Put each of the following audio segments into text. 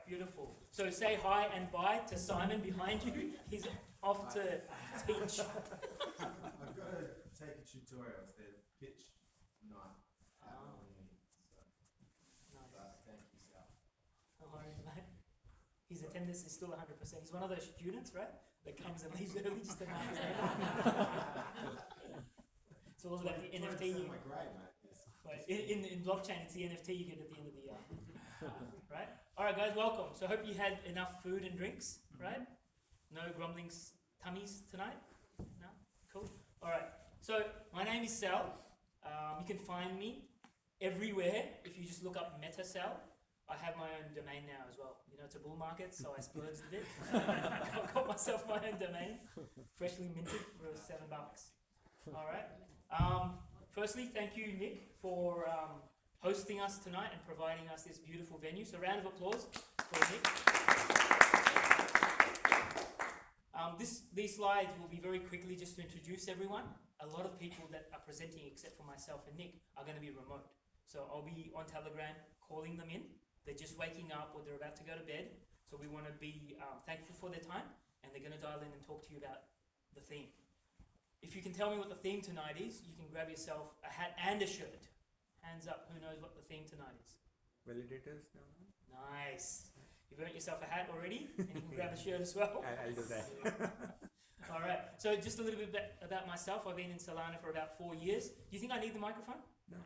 beautiful. So say hi and bye to Simon behind you. He's off to teach. I've got to take a tutorial. It's their pitch night at my uni. So, Nice. thank you, Sal. No worries, mate. His attendance is still 100%. He's one of those students, right, that comes and leaves early just to mark his name. It's all about the NFT. My grade, mate. Right. In blockchain, it's the NFT you get at the end of the year. Right? Alright guys, welcome. So I hope you had enough food and drinks, right? No grumbling tummies tonight? No? Cool. Alright, so my name is Sal. You can find me everywhere if you just look up MetaSal. I have my own domain now as well. You know, it's a bull market, so I splurged a bit. Got myself my own domain, freshly minted for $7. Alright. Firstly, thank you, Nick, for hosting us tonight and providing us this beautiful venue. So round of applause for Nick. These slides will be very quickly just to introduce everyone. A lot of people that are presenting, except for myself and Nick, are going to be remote. So I'll be on Telegram calling them in. They're just waking up or they're about to go to bed. So we want to be thankful for their time, and they're going to dial in and talk to you about the theme. If you can tell me what the theme tonight is, you can grab yourself a hat and a shirt. Hands up, who knows what the theme tonight is? Validators now? Nice. You've earned yourself a hat already, and you can grab a shirt as well. I'll do that. Alright, so just a little bit about myself. I've been in Solana for about 4 years. Do you think I need the microphone? No,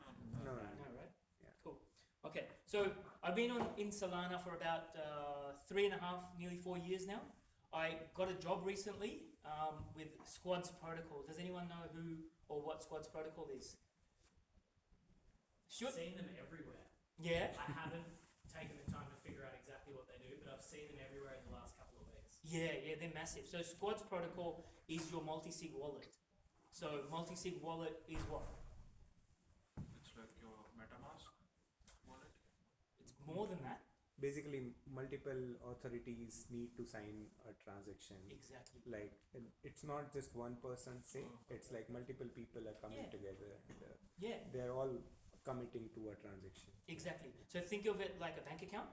No, right? Yeah. Cool. Okay, so I've been in Solana for about 3.5, nearly 4 years now. I got a job recently with Squads Protocol. Does anyone know who or what Squads Protocol is? I've seen them everywhere. Yeah? I haven't taken the time to figure out exactly what they do, but I've seen them everywhere in the last couple of weeks. Yeah, they're massive. So Squads Protocol is your multi-sig wallet. So multi-sig wallet is what? It's like your MetaMask wallet. It's more than that. Basically, multiple authorities need to sign a transaction. Exactly. Like, it's not just one person say, it's like multiple people are coming Yeah. together. And, Yeah, they're all committing to a transaction. exactly. So think of it like a bank account.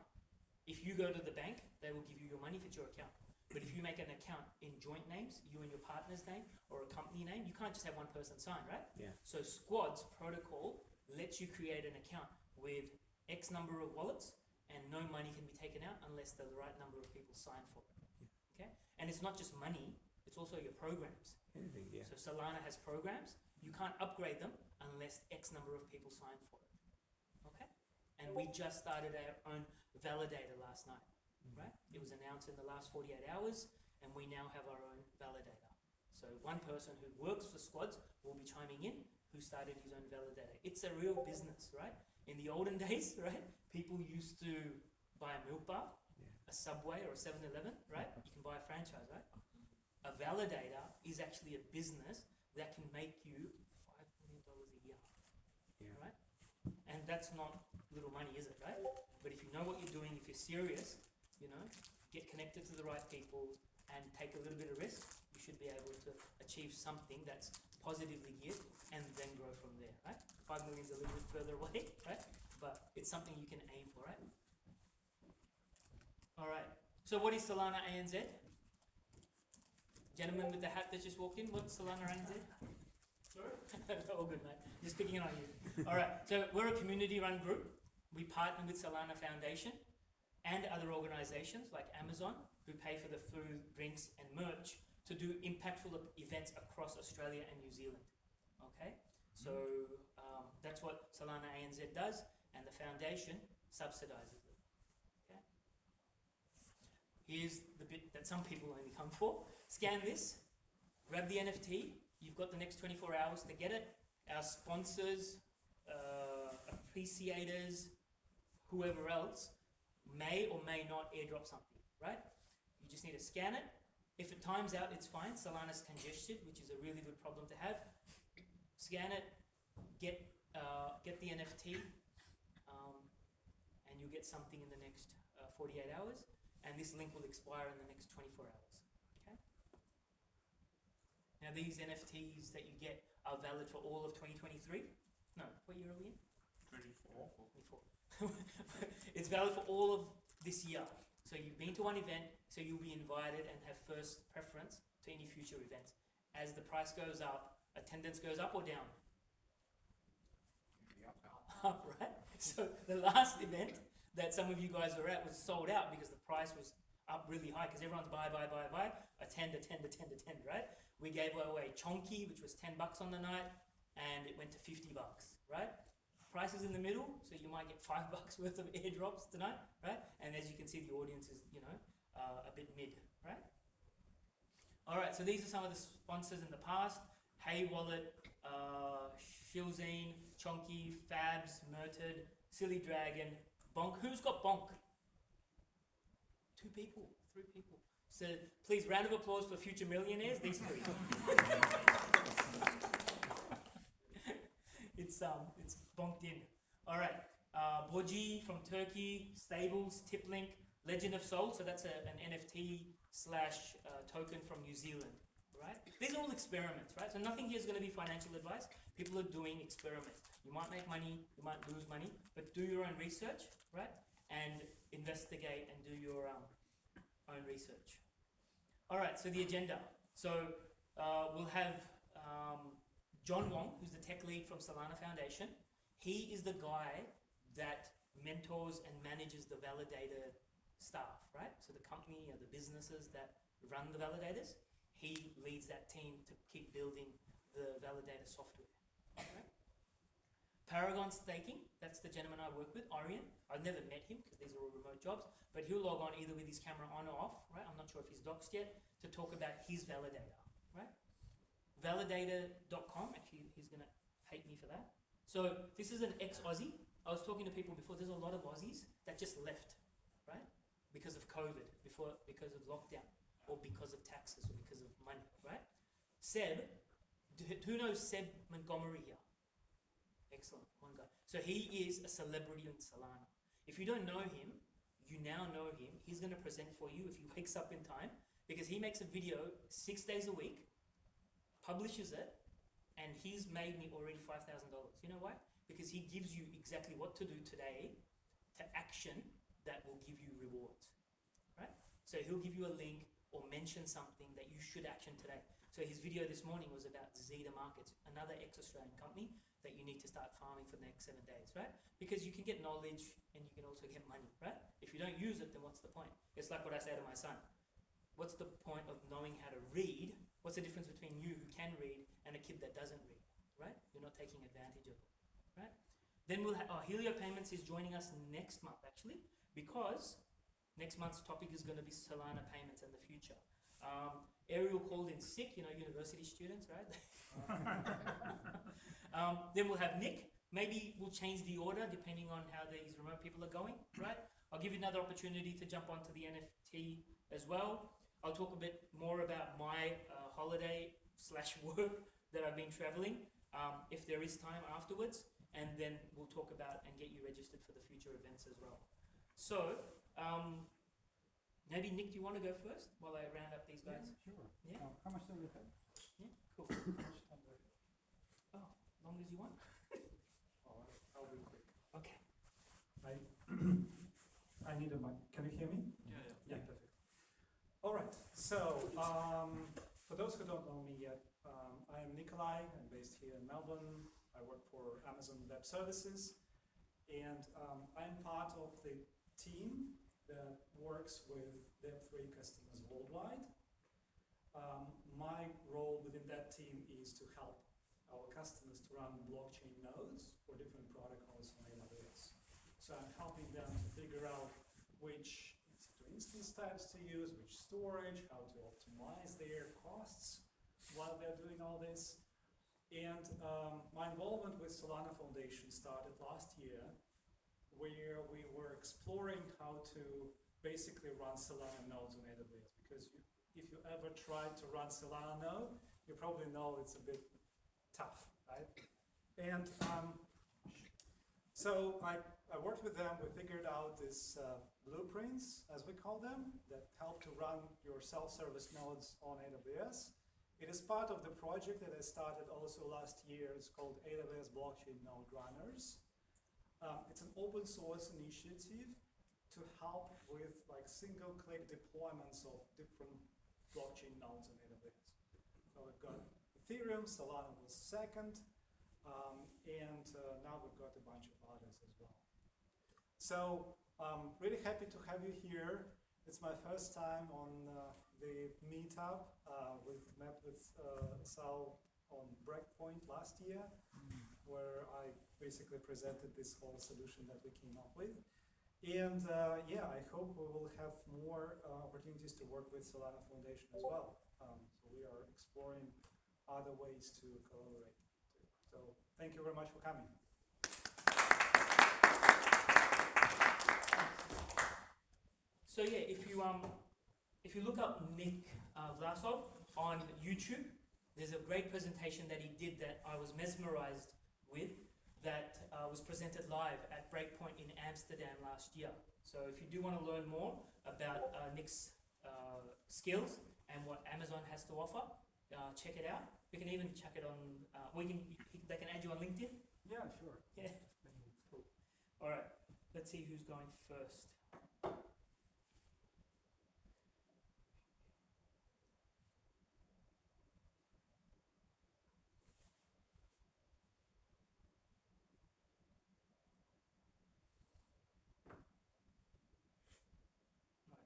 If you go to the bank, they will give you your money if it's your account. But if you make an account in joint names, you and your partner's name or a company name, you can't just have one person sign, right? Yeah. So Squads Protocol lets you create an account with X number of wallets, and no money can be taken out unless the right number of people sign for it. Okay? And it's not just money, it's also your programs. Anything, yeah. So Solana has programs. You can't upgrade them unless X number of people sign for it. Okay? And we just started our own validator last night, right? It was announced in the last 48 hours, and we now have our own validator. So one person who works for Squads will be chiming in, who started his own validator. It's a real business, right? In the olden days, right? People used to buy a milk bar, a Subway or a 7-Eleven, right? You can buy a franchise, right? A validator is actually a business that can make you $5 million a year, Yeah. right? And that's not little money, is it, right? But if you know what you're doing, if you're serious, you know, get connected to the right people and take a little bit of risk, you should be able to achieve something that's positively geared and then grow from there, right? 5 million is a little bit further away, right? But it's something you can aim for, right? Alright, so what is Solana ANZ? Gentleman with the hat that just walked in, what's Solana ANZ? Sorry? All good, mate. Just picking on you. Alright, so we're a community-run group. We partner with Solana Foundation and other organizations like Amazon, who pay for the food, drinks, and merch to do impactful events across Australia and New Zealand. Okay? So that's what Solana ANZ does, and the foundation subsidizes it. Okay? Here's the bit that some people only come for. Scan this, grab the NFT. You've got the next 24 hours to get it. Our sponsors, appreciators, whoever else may or may not airdrop something, right? You just need to scan it. If it times out, it's fine. Solana's congested, which is a really good problem to have. Scan it, get the NFT, and you'll get something in the next 48 hours. And this link will expire in the next 24 hours. Okay? Now these NFTs that you get are valid for all of 2023. No, what year are we in? 24. 24. It's valid for all of this year. So you've been to one event, so you'll be invited and have first preference to any future events. As the price goes up, attendance goes up or down? Up, right? So the last event that some of you guys were at was sold out because the price was up really high because everyone's buy, attend, right? We gave away Chonky, which was $10 on the night, and it went to $50, right? Price is in the middle, so you might get $5 worth of airdrops tonight, right? And as you can see, the audience is, a bit mid, right? All right, so these are some of the sponsors in the past: Hey Wallet, Shilzine, Chonky, Fabs, Murted, Silly Dragon, Bonk. Who's got Bonk? 2 people, 3 people. So please, round of applause for future millionaires. These 3. It's bonked in. All right, Boji from Turkey, Stables, Tiplink, Legend of Soul. So that's an NFT / token from New Zealand. Right? These are all experiments, right? So nothing here is going to be financial advice. People are doing experiments. You might make money, you might lose money, but do your own research, right? And investigate and do your own research. All right, so the agenda. So we'll have John Wong, who's the tech lead from Solana Foundation. He is the guy that mentors and manages the validator staff, right? So the company or the businesses that run the validators. He leads that team to keep building the validator software. Right? Paragon Staking, that's the gentleman I work with, Orion. I've never met him because these are all remote jobs, but he'll log on either with his camera on or off, right? I'm not sure if he's doxed yet, to talk about his validator, right? Validator.com, actually he's going to hate me for that. So this is an ex-Aussie. I was talking to people before, there's a lot of Aussies that just left, right? Because of COVID, because of lockdown, or because of taxes, or because of money, right? Seb, who knows Seb Montgomery here? Excellent, one guy. So he is a celebrity in Solana. If you don't know him, you now know him. He's going to present for you if he wakes up in time, because he makes a video 6 days a week, publishes it, and he's made me already $5,000. You know why? Because he gives you exactly what to do today to action that will give you rewards, right? So he'll give you a link or mention something that you should action today. So his video this morning was about Zeta Markets, another ex-Australian company that you need to start farming for the next 7 days, right? Because you can get knowledge and you can also get money, right? If you don't use it, then what's the point? It's like what I say to my son. What's the point of knowing how to read? What's the difference between you who can read and a kid that doesn't read, right? You're not taking advantage of it, right? Then we'll have, Helio Payments is joining us next month, actually, because next month's topic is going to be Solana payments and the future. Ariel called in sick, university students, right? Then we'll have Nick. Maybe we'll change the order depending on how these remote people are going, right? I'll give you another opportunity to jump onto the NFT as well. I'll talk a bit more about my holiday / work that I've been traveling, if there is time afterwards, and then we'll talk about and get you registered for the future events as well. So, maybe Nick, do you want to go first while I round up these guys? Yeah, sure. Yeah? How much do we have? Yeah, cool. Oh, long as you want. I'll be quick. Okay. I need a mic. Can you hear me? Yeah. Yeah, perfect. All right. So, for those who don't know me yet, I am Nikolai. I'm based here in Melbourne. I work for Amazon Web Services, and I'm part of the team that works with Web3 customers worldwide. My role within that team is to help our customers to run blockchain nodes for different protocols on AWS. So I'm helping them to figure out which EC2 instance types to use, which storage, how to optimize their costs while they're doing all this. And my involvement with Solana Foundation started last year, where we were exploring how to basically run Solana nodes on AWS. Because if you ever tried to run Solana node, you probably know it's a bit tough, right? And so I worked with them. We figured out these blueprints, as we call them, that help to run your self-service nodes on AWS. It is part of the project that I started also last year. It's called AWS Blockchain Node Runners. It's an open source initiative to help with like single-click deployments of different blockchain nodes in AWS. So we've got Ethereum, Solana was second, and now we've got a bunch of others as well. So really happy to have you here. It's my first time on the Meetup. We've met with Sal on Breakpoint last year, where I basically presented this whole solution that we came up with. And yeah, I hope we will have more opportunities to work with Solana Foundation as well. So we are exploring other ways to collaborate. So thank you very much for coming. So yeah, if you look up Nick Vlasov on YouTube, there's a great presentation that he did that I was mesmerized with, that was presented live at Breakpoint in Amsterdam last year. So if you do want to learn more about Nick's skills and what Amazon has to offer, check it out. We can even check it on. They can add you on LinkedIn. Yeah, sure. Yeah. Cool. All right. Let's see who's going first.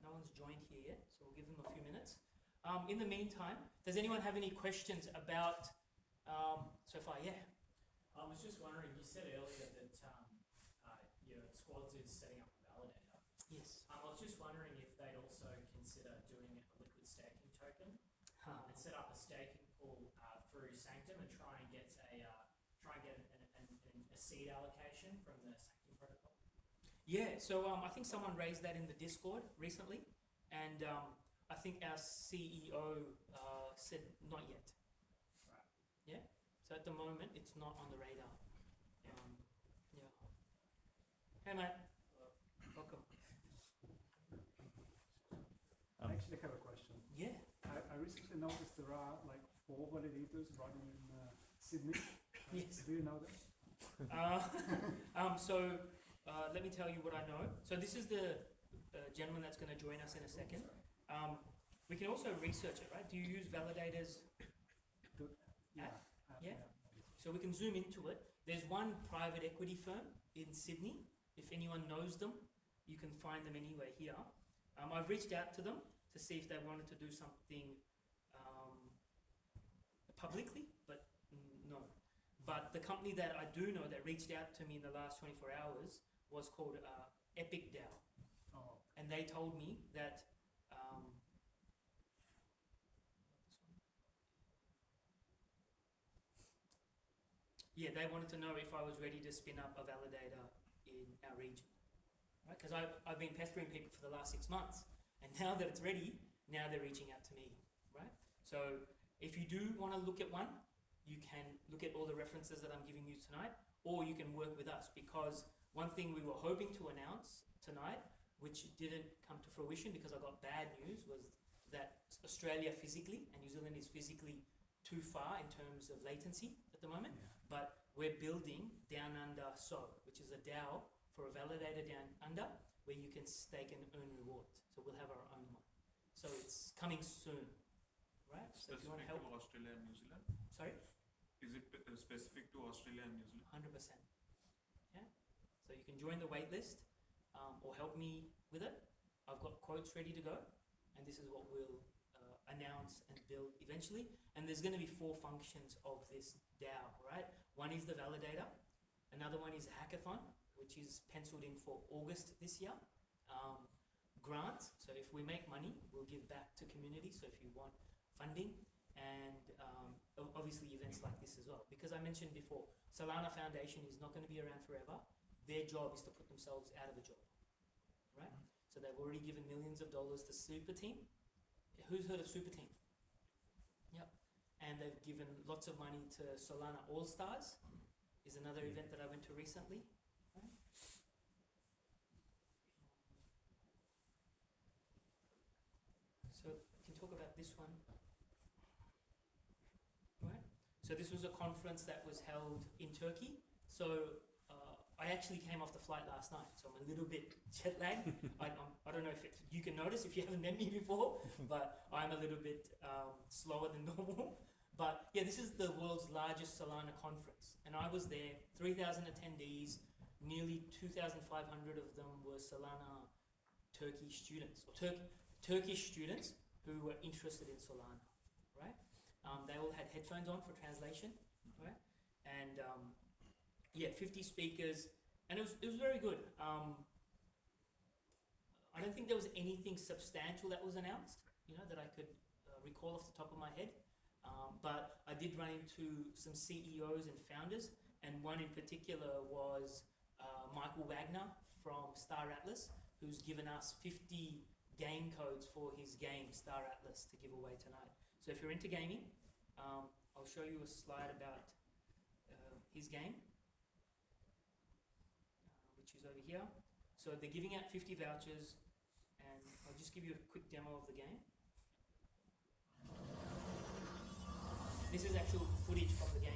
No one's joined here yet, so we'll give them a few minutes. In the meantime, does anyone have any questions about so far? Yeah. I was just wondering, you said earlier that your squads is setting up a validator. Yes. I was just wondering if they'd also consider doing a liquid staking token and set up a staking pool through Sanctum and try and get a seed allocation from the Sanctum protocol. Yeah, so I think someone raised that in the Discord recently, and I think our CEO said not yet. Right. Yeah, so at the moment it's not on the radar. Yeah. Hey, Matt. Welcome. I actually have a question. Yeah. I recently noticed there are like 4 validators running in Sydney. Yes. Do you know them? Let me tell you what I know. So this is the gentleman that's going to join us in a second. We can also research it, right? Do you use validators? Yeah. Yeah. So we can zoom into it. There's one private equity firm in Sydney. If anyone knows them, you can find them anywhere here. I've reached out to them to see if they wanted to do something publicly, but no. But the company that I do know that reached out to me in the last 24 hours was called Epic DAO. Oh. And they told me that they wanted to know if I was ready to spin up a validator in our region, right? Because I've been pestering people for the last 6 months, and now that it's ready, now they're reaching out to me, right? So if you do want to look at one, you can look at all the references that I'm giving you tonight, or you can work with us, because one thing we were hoping to announce tonight, which didn't come to fruition because I got bad news, was that Australia physically and New Zealand is physically too far in terms of latency at the moment. Yeah. But we're building Down Under which is a DAO for a validator down under where you can stake and earn rewards. So we'll have our own one. So it's coming soon, right? So if you want to help, to Australia and New Zealand? sorry, Is it specific to Australia and New Zealand? 100%. Yeah. So you can join the wait list or help me with it. I've got quotes ready to go, and this is what we'll announce and build eventually. And there's going to be 4 functions of this DAO, right? One is the validator. Another one is a hackathon, which is penciled in for August this year. Grants, so if we make money, we'll give back to community. So if you want funding, and obviously events like this as well. Because I mentioned before, Solana Foundation is not going to be around forever. Their job is to put themselves out of a job, right? So they've already given millions of dollars to Super Team. Who's heard of Super Team? Yep. And they've given lots of money to Solana All Stars, is another event that I went to recently. Right? So we can talk about this one. Right? So this was a conference that was held in Turkey. So I actually came off the flight last night, so I'm a little bit jet lagged. I don't know if you can notice if you haven't met me before, but I'm a little bit slower than normal. But yeah, this is the world's largest Solana conference, and I was there. 3,000 attendees, nearly 2,500 of them were Solana Turkish students, or Turkish students who were interested in Solana, right? They all had headphones on for translation, right? And yeah, 50 speakers, and it was very good. I don't think there was anything substantial that was announced, that I could recall off the top of my head. But I did run into some CEOs and founders, and one in particular was Michael Wagner from Star Atlas, who's given us 50 game codes for his game, Star Atlas, to give away tonight. So if you're into gaming, I'll show you a slide about his game, which is over here. So they're giving out 50 vouchers, and I'll just give you a quick demo of the game. This is actual footage from the game.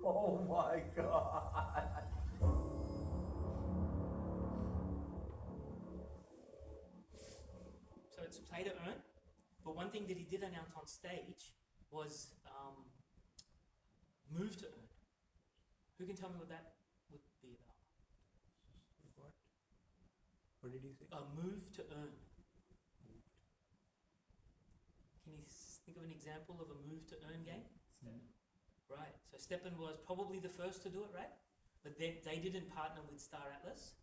Oh my god, oh my god. So it's play to earn, but one thing that he did announce on stage was move to earn. Who can tell me what that would be about? What? What did you say? Move to earn. Can you think of an example of a move to earn game? Right, so Steppen was probably the first to do it, right? But they didn't partner with Star Atlas,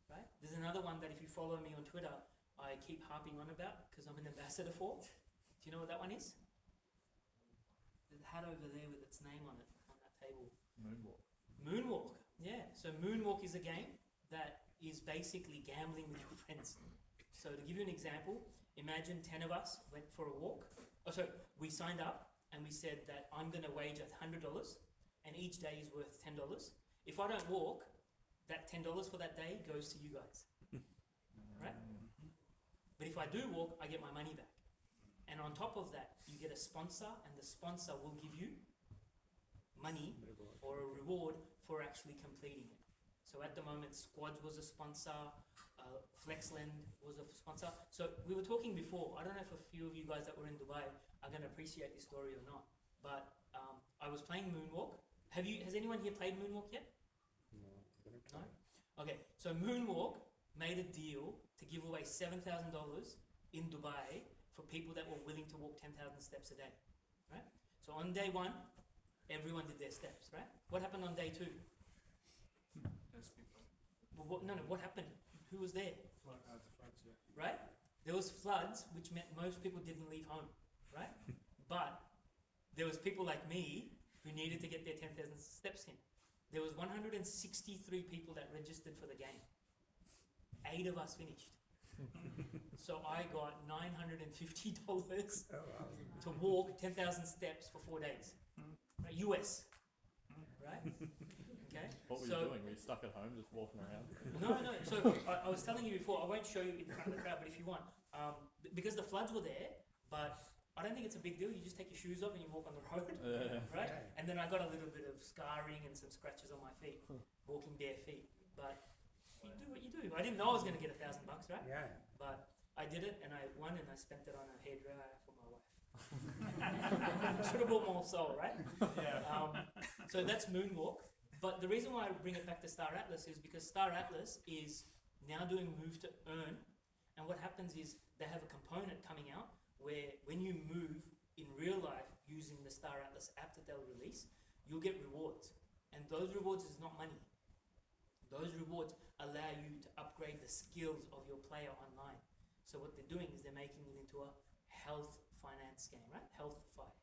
right? There's another one that if you follow me on Twitter, I keep harping on about because I'm an ambassador for. Do you know what that one is? The hat over there with its name on it, on that table. Moonwalk, yeah. So Moonwalk is a game that is basically gambling with your friends. So to give you an example, imagine 10 of us went for a walk. We signed up and we said that I'm going to wager $100 and each day is worth $10. If I don't walk, that $10 for that day goes to you guys, right? But if I do walk, I get my money back. And on top of that, you get a sponsor, and the sponsor will give you money or a reward for actually completing it. So at the moment, Squads was a sponsor, Flexland was a sponsor. So we were talking before, I don't know if a few of you guys that were in Dubai are going to appreciate this story or not, but I was playing Moonwalk. Has anyone here played Moonwalk yet? No? Okay, so Moonwalk made a deal to give away $7,000 in Dubai for people that were willing to walk 10,000 steps a day, right? So on day one, everyone did their steps, right? What happened on day two? Less people. Well, what happened? Who was there? Right? There was floods, which meant most people didn't leave home, right? But there was people like me who needed to get their 10,000 steps in. There was 163 people that registered for the game. 8 of us finished. So I got $950 to walk 10,000 steps for 4 days. Right? US. Right? Okay. What were you doing? Were you stuck at home just walking around? No. So I was telling you before, I won't show you in front of the crowd, but if you want, because the floods were there, but I don't think it's a big deal. You just take your shoes off and you walk on the road, right? And then I got a little bit of scarring and some scratches on my feet, walking bare feet. But you do what you do. I didn't know I was going to get $1,000, right? Yeah. But I did it, and I won, and I spent it on a hairdryer for my wife. Should have bought more soul, right? Yeah. So that's Moonwalk. But the reason why I bring it back to Star Atlas is because Star Atlas is now doing Move to Earn, and what happens is they have a component coming out where when you move in real life using the Star Atlas app that they'll release, you'll get rewards. And those rewards is not money. Those rewards allow you to upgrade the skills of your player online. So what they're doing is they're making it into a health finance game, right? Health fight,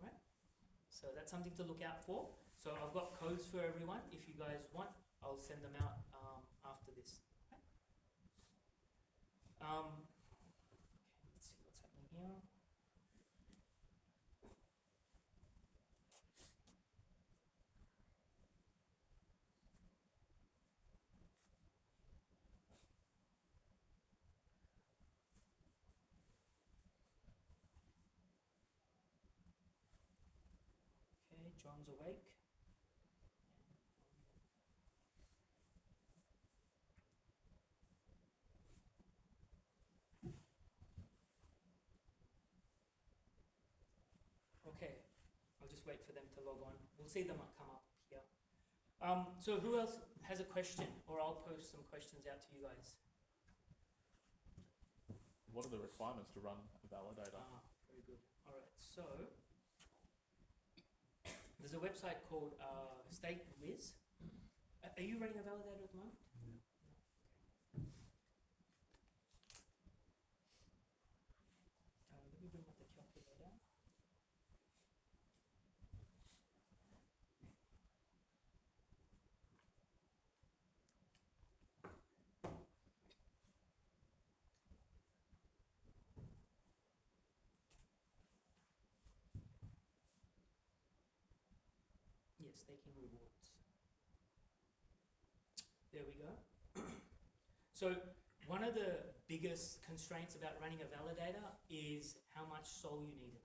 right? So that's something to look out for. So I've got codes for everyone. If you guys want, I'll send them out after this. Okay? Let's see what's happening here. Okay, John's awake. Okay, I'll just wait for them to log on. We'll see them come up here. So who else has a question, or I'll post some questions out to you guys. What are the requirements to run a validator? Very good. All right, so there's a website called StakeWiz. Are you running a validator at the moment? Let me bring up the calculator. Yes, staking rewards. There we go. So one of the biggest constraints about running a validator is how much SOL you need,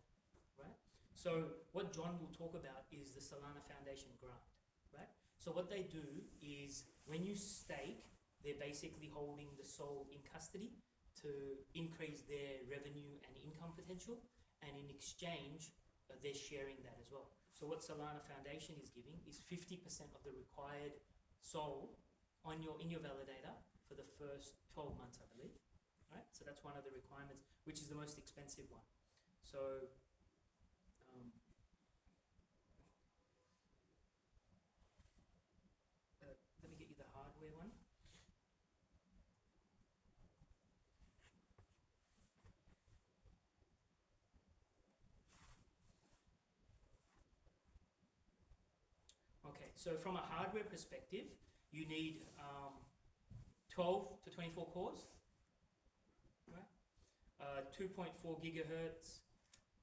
right? So what John will talk about is the Solana Foundation grant, right? So what they do is when you stake, they're basically holding the SOL in custody to increase their revenue and income potential, and in exchange, they're sharing that as well. So what Solana Foundation is giving is 50% of the required SOL in your validator for the first 12 months, I believe. Right? So that's one of the requirements, which is the most expensive one. So let me get you the hardware one. Okay, so from a hardware perspective, you need 12 to 24 cores, right? 2.4 gigahertz,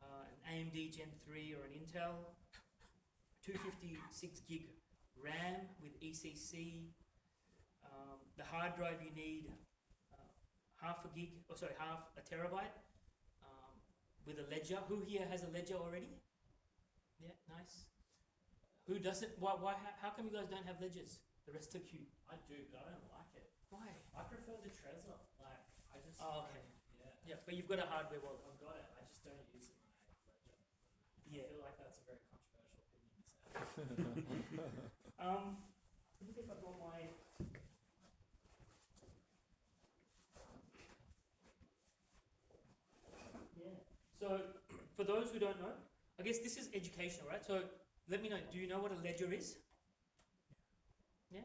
an AMD Gen 3 or an Intel, 256 gig RAM with ECC. The hard drive you need half a terabyte with a ledger. Who here has a ledger already? Yeah, nice. Who doesn't? Why? How come you guys don't have ledgers? The rest of you. I do, but I don't like it. Why? I prefer the Trezor. Like, I just. Oh, okay. Yeah. Yeah, but you've got a hardware wallet. I've got it. I just don't use it when I have Ledger. Yeah. I feel like that's a very controversial opinion to say. Let me see if I brought my. Yeah. So, for those who don't know, I guess this is educational, right? So, let me know. Do you know what a ledger is? Yeah.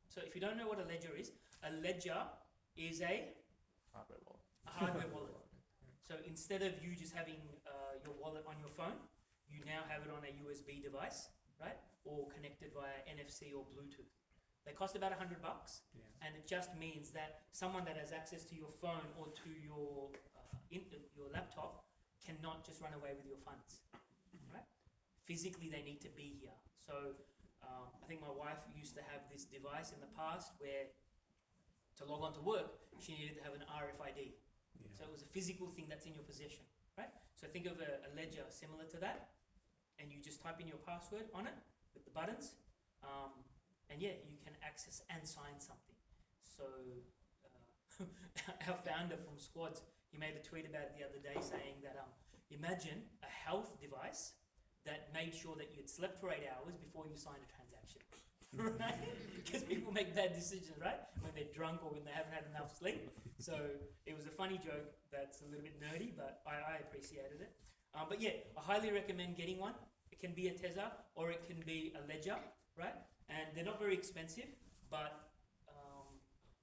So, if you don't know what a ledger is a Hardware wallet. a hardware wallet. So instead of you just having your wallet on your phone, you now have it on a USB device, right? Or connected via NFC or Bluetooth. They cost about $100, and it just means that someone that has access to your phone or to your laptop cannot just run away with your funds, right? Physically, they need to be here. So I think my wife used to have this device in the past where to log on to work, she needed to have an RFID. So it was a physical thing that's in your possession, right? So think of a ledger similar to that, and you just type in your password on it with the buttons, and yeah, you can access and sign something. So our founder from Squads, he made a tweet about it the other day saying that imagine a health device that made sure that you'd slept for 8 hours before you signed a transaction. Right? Because people make bad decisions, right? When they're drunk or when they haven't had enough sleep. So it was a funny joke that's a little bit nerdy, but I appreciated it. But yeah, I highly recommend getting one. It can be a Tether or it can be a ledger, right? And they're not very expensive, but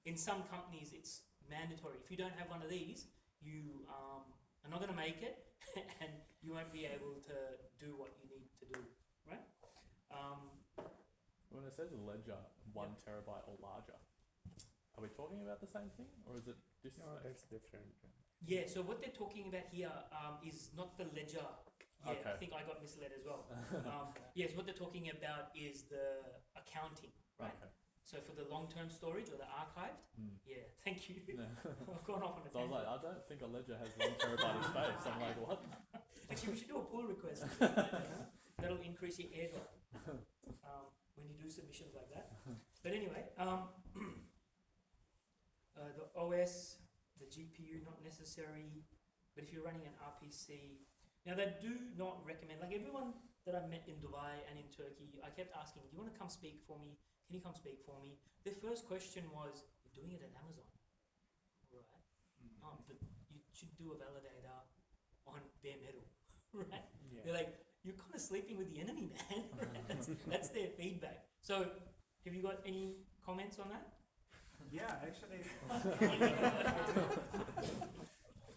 in some companies it's mandatory. If you don't have one of these, you are not going to make it, and you won't be able to do what you need to do, right? When it says ledger, 1 terabyte or larger, are we talking about the same thing, or is it this? No, that's different. Yeah, so what they're talking about here is not the ledger. Yeah, Okay. I think I got misled as well. Yes, what they're talking about is the accounting, right? Okay. So for the long-term storage or the archived, yeah, thank you. Yeah. I've gone off on a So I was tangent. like, I don't think a ledger has 1 terabyte of space. I'm like, what? Actually, we should do a pull request. That'll increase your airdrop when you do submissions like that. But anyway, the OS, the GPU, not necessary. But if you're running an RPC, now they do not recommend, like everyone that I met in Dubai and in Turkey, I kept asking, do you want to come speak for me? Can you come speak for me? Their first question was, we're doing it at Amazon. Right. But you should do a validator on bare metal, right? Yeah. They're like, you're kind of sleeping with the enemy, man. that's their feedback. So, have you got any comments on that? Yeah, actually.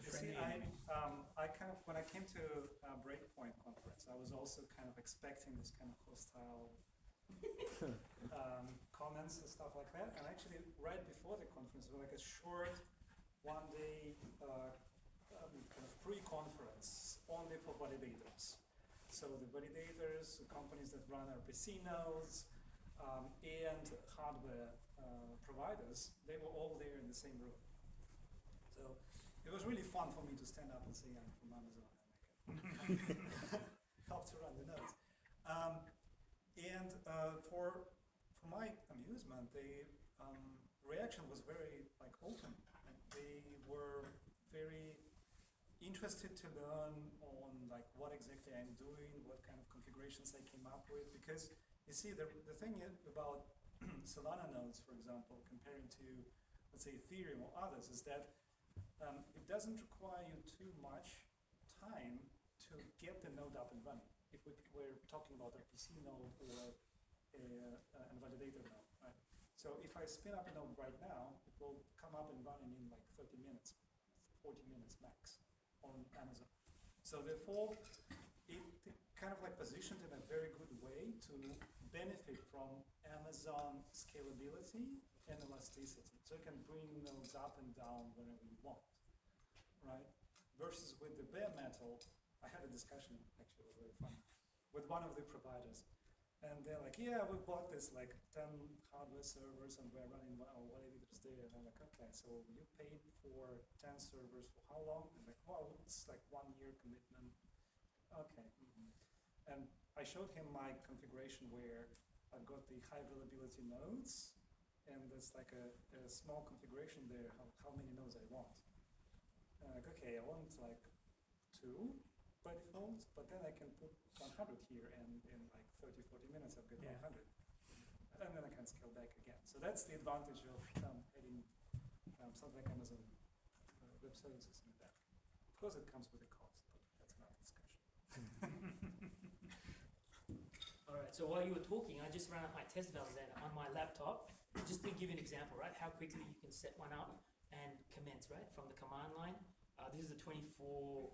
You see, I kind of, when I came to Breakpoint conference, I was also kind of expecting this kind of hostile comments and stuff like that. And actually, right before the conference, we were like a short one-day kind of pre-conference only for validators. So the validators, the companies that run RPC nodes, and hardware providers, they were all there in the same room. So it was really fun for me to stand up and say I'm from Amazon and I can help to run the nodes. For my amusement, the reaction was very open. And they were very interested to learn on what exactly I'm doing, what kind of configurations I came up with, because you see the thing about Solana nodes, for example, comparing to, let's say, Ethereum or others, is that it doesn't require you too much time to get the node up and running. If we're talking about a PC node or a validator node, right? So if I spin up a node right now, it will come up and running in 30 minutes, 40 minutes max on Amazon. So therefore, it kind of positioned in a very good way to benefit from Amazon scalability and elasticity. So you can bring nodes up and down whenever you want, right? Versus with the bare metal, I had a discussion, actually, it was very fun, with one of the providers. And they're like, yeah, we bought this 10 hardware servers and we're running our validators there. And I'm like, okay, so you paid for 10 servers for how long? And like, well, it's 1 year commitment. Okay. And I showed him my configuration where I've got the high availability nodes, and there's a small configuration there, how many nodes I want. And like, okay, I want 2 by default, but then I can put 100 here, and in 30, 40 minutes I've got 100. And then I can scale back again. So that's the advantage of having something like Amazon Web Services in that. Of course it comes with a cost, but that's another discussion. Alright, so while you were talking, I just ran up my test validator on my laptop, just to give you an example, right? How quickly you can set one up and commence, right? From the command line. This is a 24,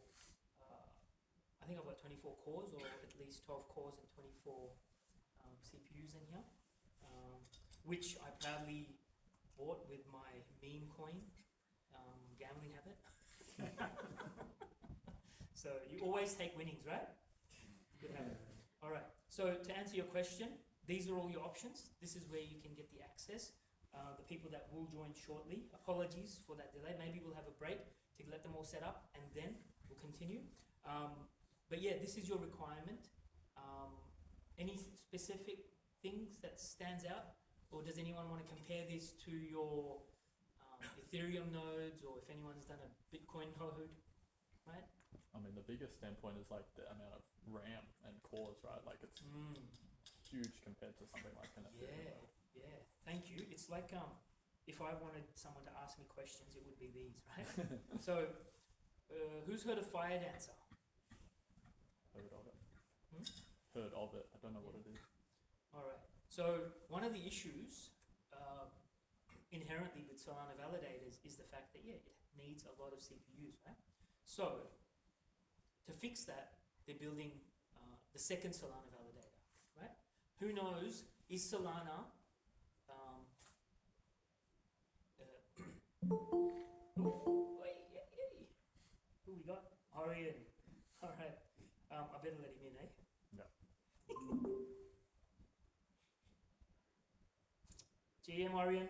I think I've got 24 cores, or at least 12 cores and 24 CPUs in here, which I proudly bought with my meme coin gambling habit. So you always take winnings, right? Good habit. All right. So to answer your question, these are all your options. This is where you can get the access. The people that will join shortly, apologies for that delay. Maybe we'll have a break to let them all set up, and then we'll continue. But yeah, this is your requirement. Any specific things that stands out, or does anyone want to compare this to your Ethereum nodes, or if anyone's done a Bitcoin node, right? I mean, the biggest standpoint is the amount of RAM and cores, right? It's huge compared to something like an Ethereum. Yeah. Thank you. It's like if I wanted someone to ask me questions, it would be these, right? So, who's heard of Fire Dancer? Heard of it. heard of it. I don't know what it is. All right. So one of the issues inherently with Solana validators is the fact that, it needs a lot of CPUs, right? So to fix that, they're building the second Solana validator, right? Who knows, is Solana... who we got? Orion. All right. I better let him in, eh? Yeah. GM Orion,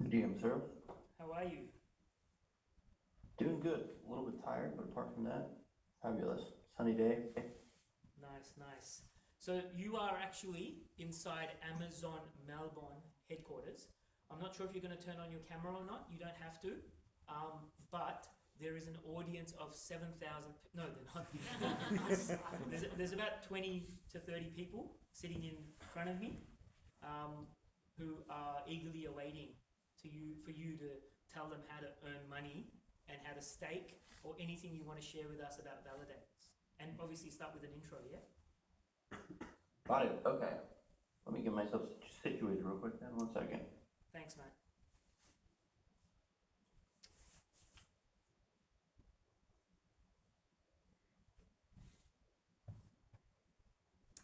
DM, sir. how are you? Doing good. A little bit tired, but apart from that, fabulous. Sunny day. Nice, nice. So you are actually inside Amazon Melbourne headquarters. I'm not sure if you're going to turn on your camera or not. You don't have to. But there is an audience of 7,000. No, they're not. there's about 20 to 30 people sitting in front of me who are eagerly awaiting for you to tell them how to earn money and how to stake or anything you want to share with us about validators. And obviously start with an intro, yeah? Got it. Okay. Let me get myself situated real quick then. 1 second. Thanks, mate.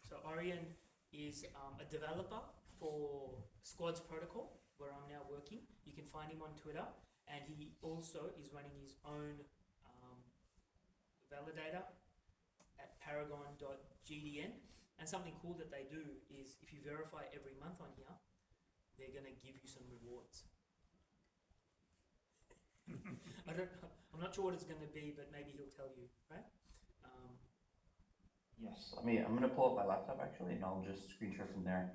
So Orion is a developer for Squads Protocol, where I'm now working. You can find him on Twitter, and he also is running his own validator at paragon.gdn. And something cool that they do is if you verify every month on here, they're going to give you some rewards. I'm not sure what it's going to be, but maybe he'll tell you, right? Yes. I'm gonna pull up my laptop actually, and I'll just screen share from there.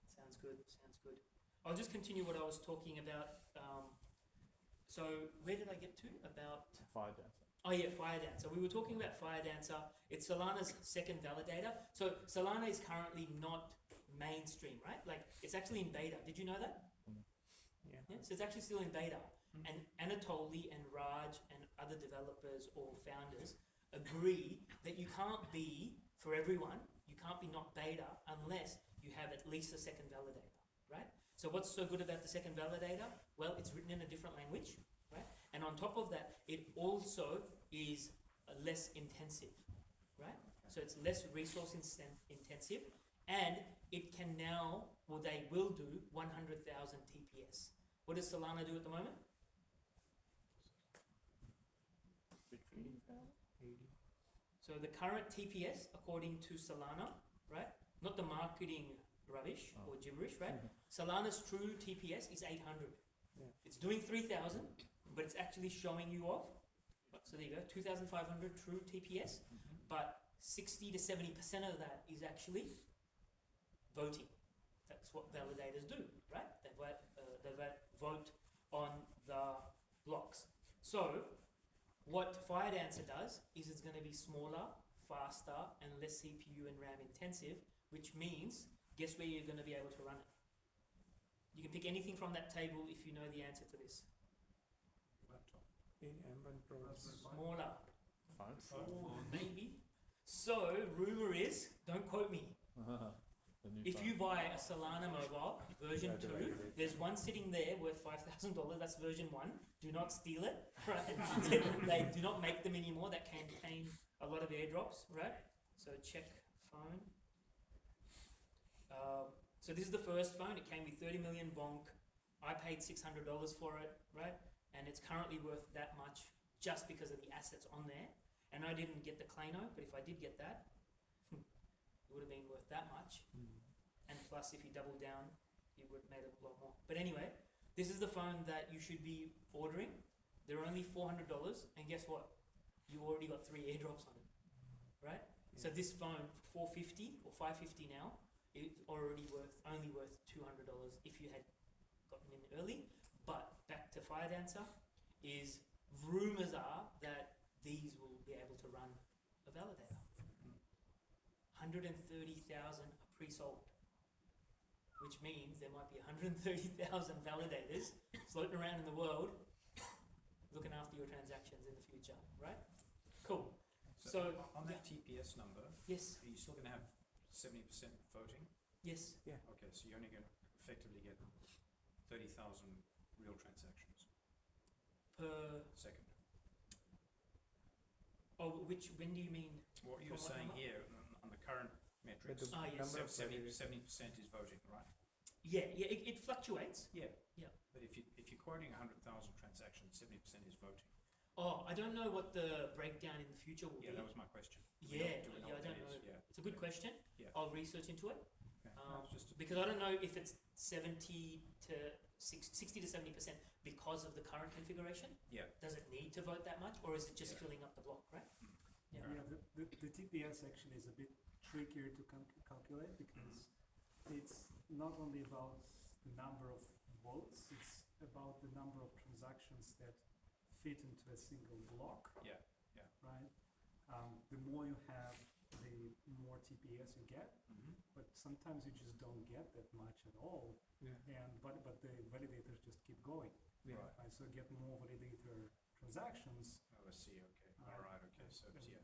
Sounds good, sounds good. I'll just continue what I was talking about. So where did I get to? About... Fire Dancer. Oh yeah, Fire Dancer. We were talking about Fire Dancer. It's Solana's second validator. So Solana is currently not mainstream, right? Like it's actually in beta. Did you know that? Yeah. So it's actually still in beta. And Anatoly and Raj and other developers or founders agree that you can't be, for everyone, you can't be not beta unless you have at least a second validator, right? So what's so good about the second validator? Well, it's written in a different language, right? And on top of that, it also is less intensive, right? So it's less resource intensive, and it can now, well, they will do 100,000 TPS. What does Solana do at the moment? 80. So the current TPS, according to Solana, right? Not the marketing rubbish or gibberish, right? Solana's true TPS is 800. Yeah. It's doing 3,000, but it's actually showing you off. So there you go, 2,500 true TPS, but 60 to 70% of that is actually voting. That's what validators do, right? They vote on the blocks. So what Fire Dancer does is it's going to be smaller, faster, and less CPU and RAM intensive, which means, guess where you're going to be able to run it? You can pick anything from that table if you know the answer to this. Laptop. In M1 Pro. Smaller. Phone? Maybe. So, rumor is, don't quote me, The new if phone. you buy a Solana mobile version Yeah, 2, right. there's one sitting there worth $5,000. That's version 1. Do not steal it, right? They do not make them anymore. That contain a lot of airdrops, right? So check phone. So this is the first phone. It came with 30 million bonk. I paid $600 for it, right? And it's currently worth that much just because of the assets on there. And I didn't get the Klano, but if I did get that, it would have been worth that much. And plus, if you double down, you would have made a lot more. But anyway, this is the phone that you should be ordering. They're only $400, and guess what? You already got 3 airdrops on it, right? Yeah. So this phone, for $450 or $550 now, is already only worth $200 if you had gotten in early. But back to Fire Dancer, is rumors are that these will be able to run a validator. 130,000 are pre-sold, which means there might be 130,000 validators floating around in the world looking after your transactions in the future, right? Cool. So, on that TPS number, yes, are you still going to have 70% voting? yes. Okay, so you're only going to effectively get 30,000 real transactions Per, second. when do you mean? What you're From what saying number? here on the current metrics, the yes. number of 70% validated- is voting, right? Yeah, it fluctuates. Yeah. Yeah. But if you're quoting 100,000 transactions, 70% is voting. Oh, I don't know what the breakdown in the future will Yeah, be. that was my question. Yeah, Do we know yeah, I what that don't is? know. Yeah. It's a good question. Yeah. I'll research into it. Okay. No, it's just Because I don't know if it's 60 to 70% because of the current configuration. Yeah. Does it need to vote that much, or is it just Yeah. filling up the block, right? Yeah. Fair Yeah, the TPS actually is a bit trickier to calculate because it's not only about the number of votes, it's about the number of transactions that fit into a single block. Yeah, yeah. Right? The more you have, the more TPS you get, but sometimes you just don't get that much at all. Yeah. But the validators just keep going. Yeah. Right? So get more validator transactions. Oh, I see. Okay. All right. Okay. So it's, yeah.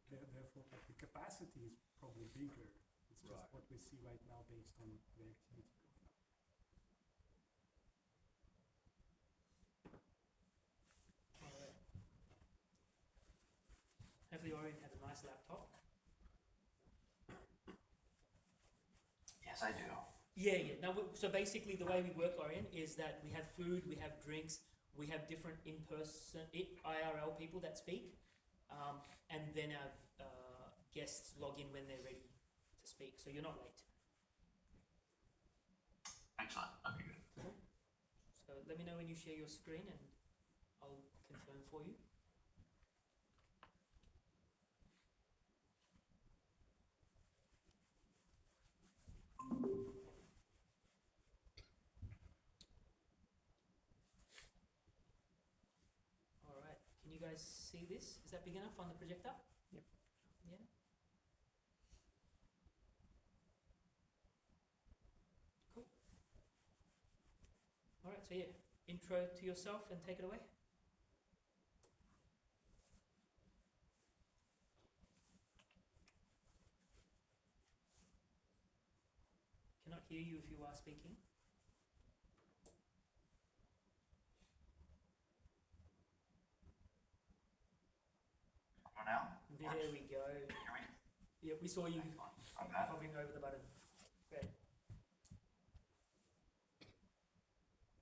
Therefore, like, the capacity is probably bigger. It's just Right. what we see right now based on the activity going on. Alright. Hopefully Orion has a nice laptop. Yes, I do. Yeah. Now, so basically the way we work, Orion, is that we have food, we have drinks, we have different in-person, IRL people that speak, and then our guests log in when they're ready to speak, so you're not late. Excellent. Okay, good. So let me know when you share your screen and I'll confirm for you. Alright, can you guys see this? Is that big enough on the projector? Yep. Yeah? Cool. Alright, so yeah, intro to yourself and take it away. Cannot hear you if you are speaking. Now? There we go. Hear me? Yeah, we saw you I'm back. hovering over the button. Great.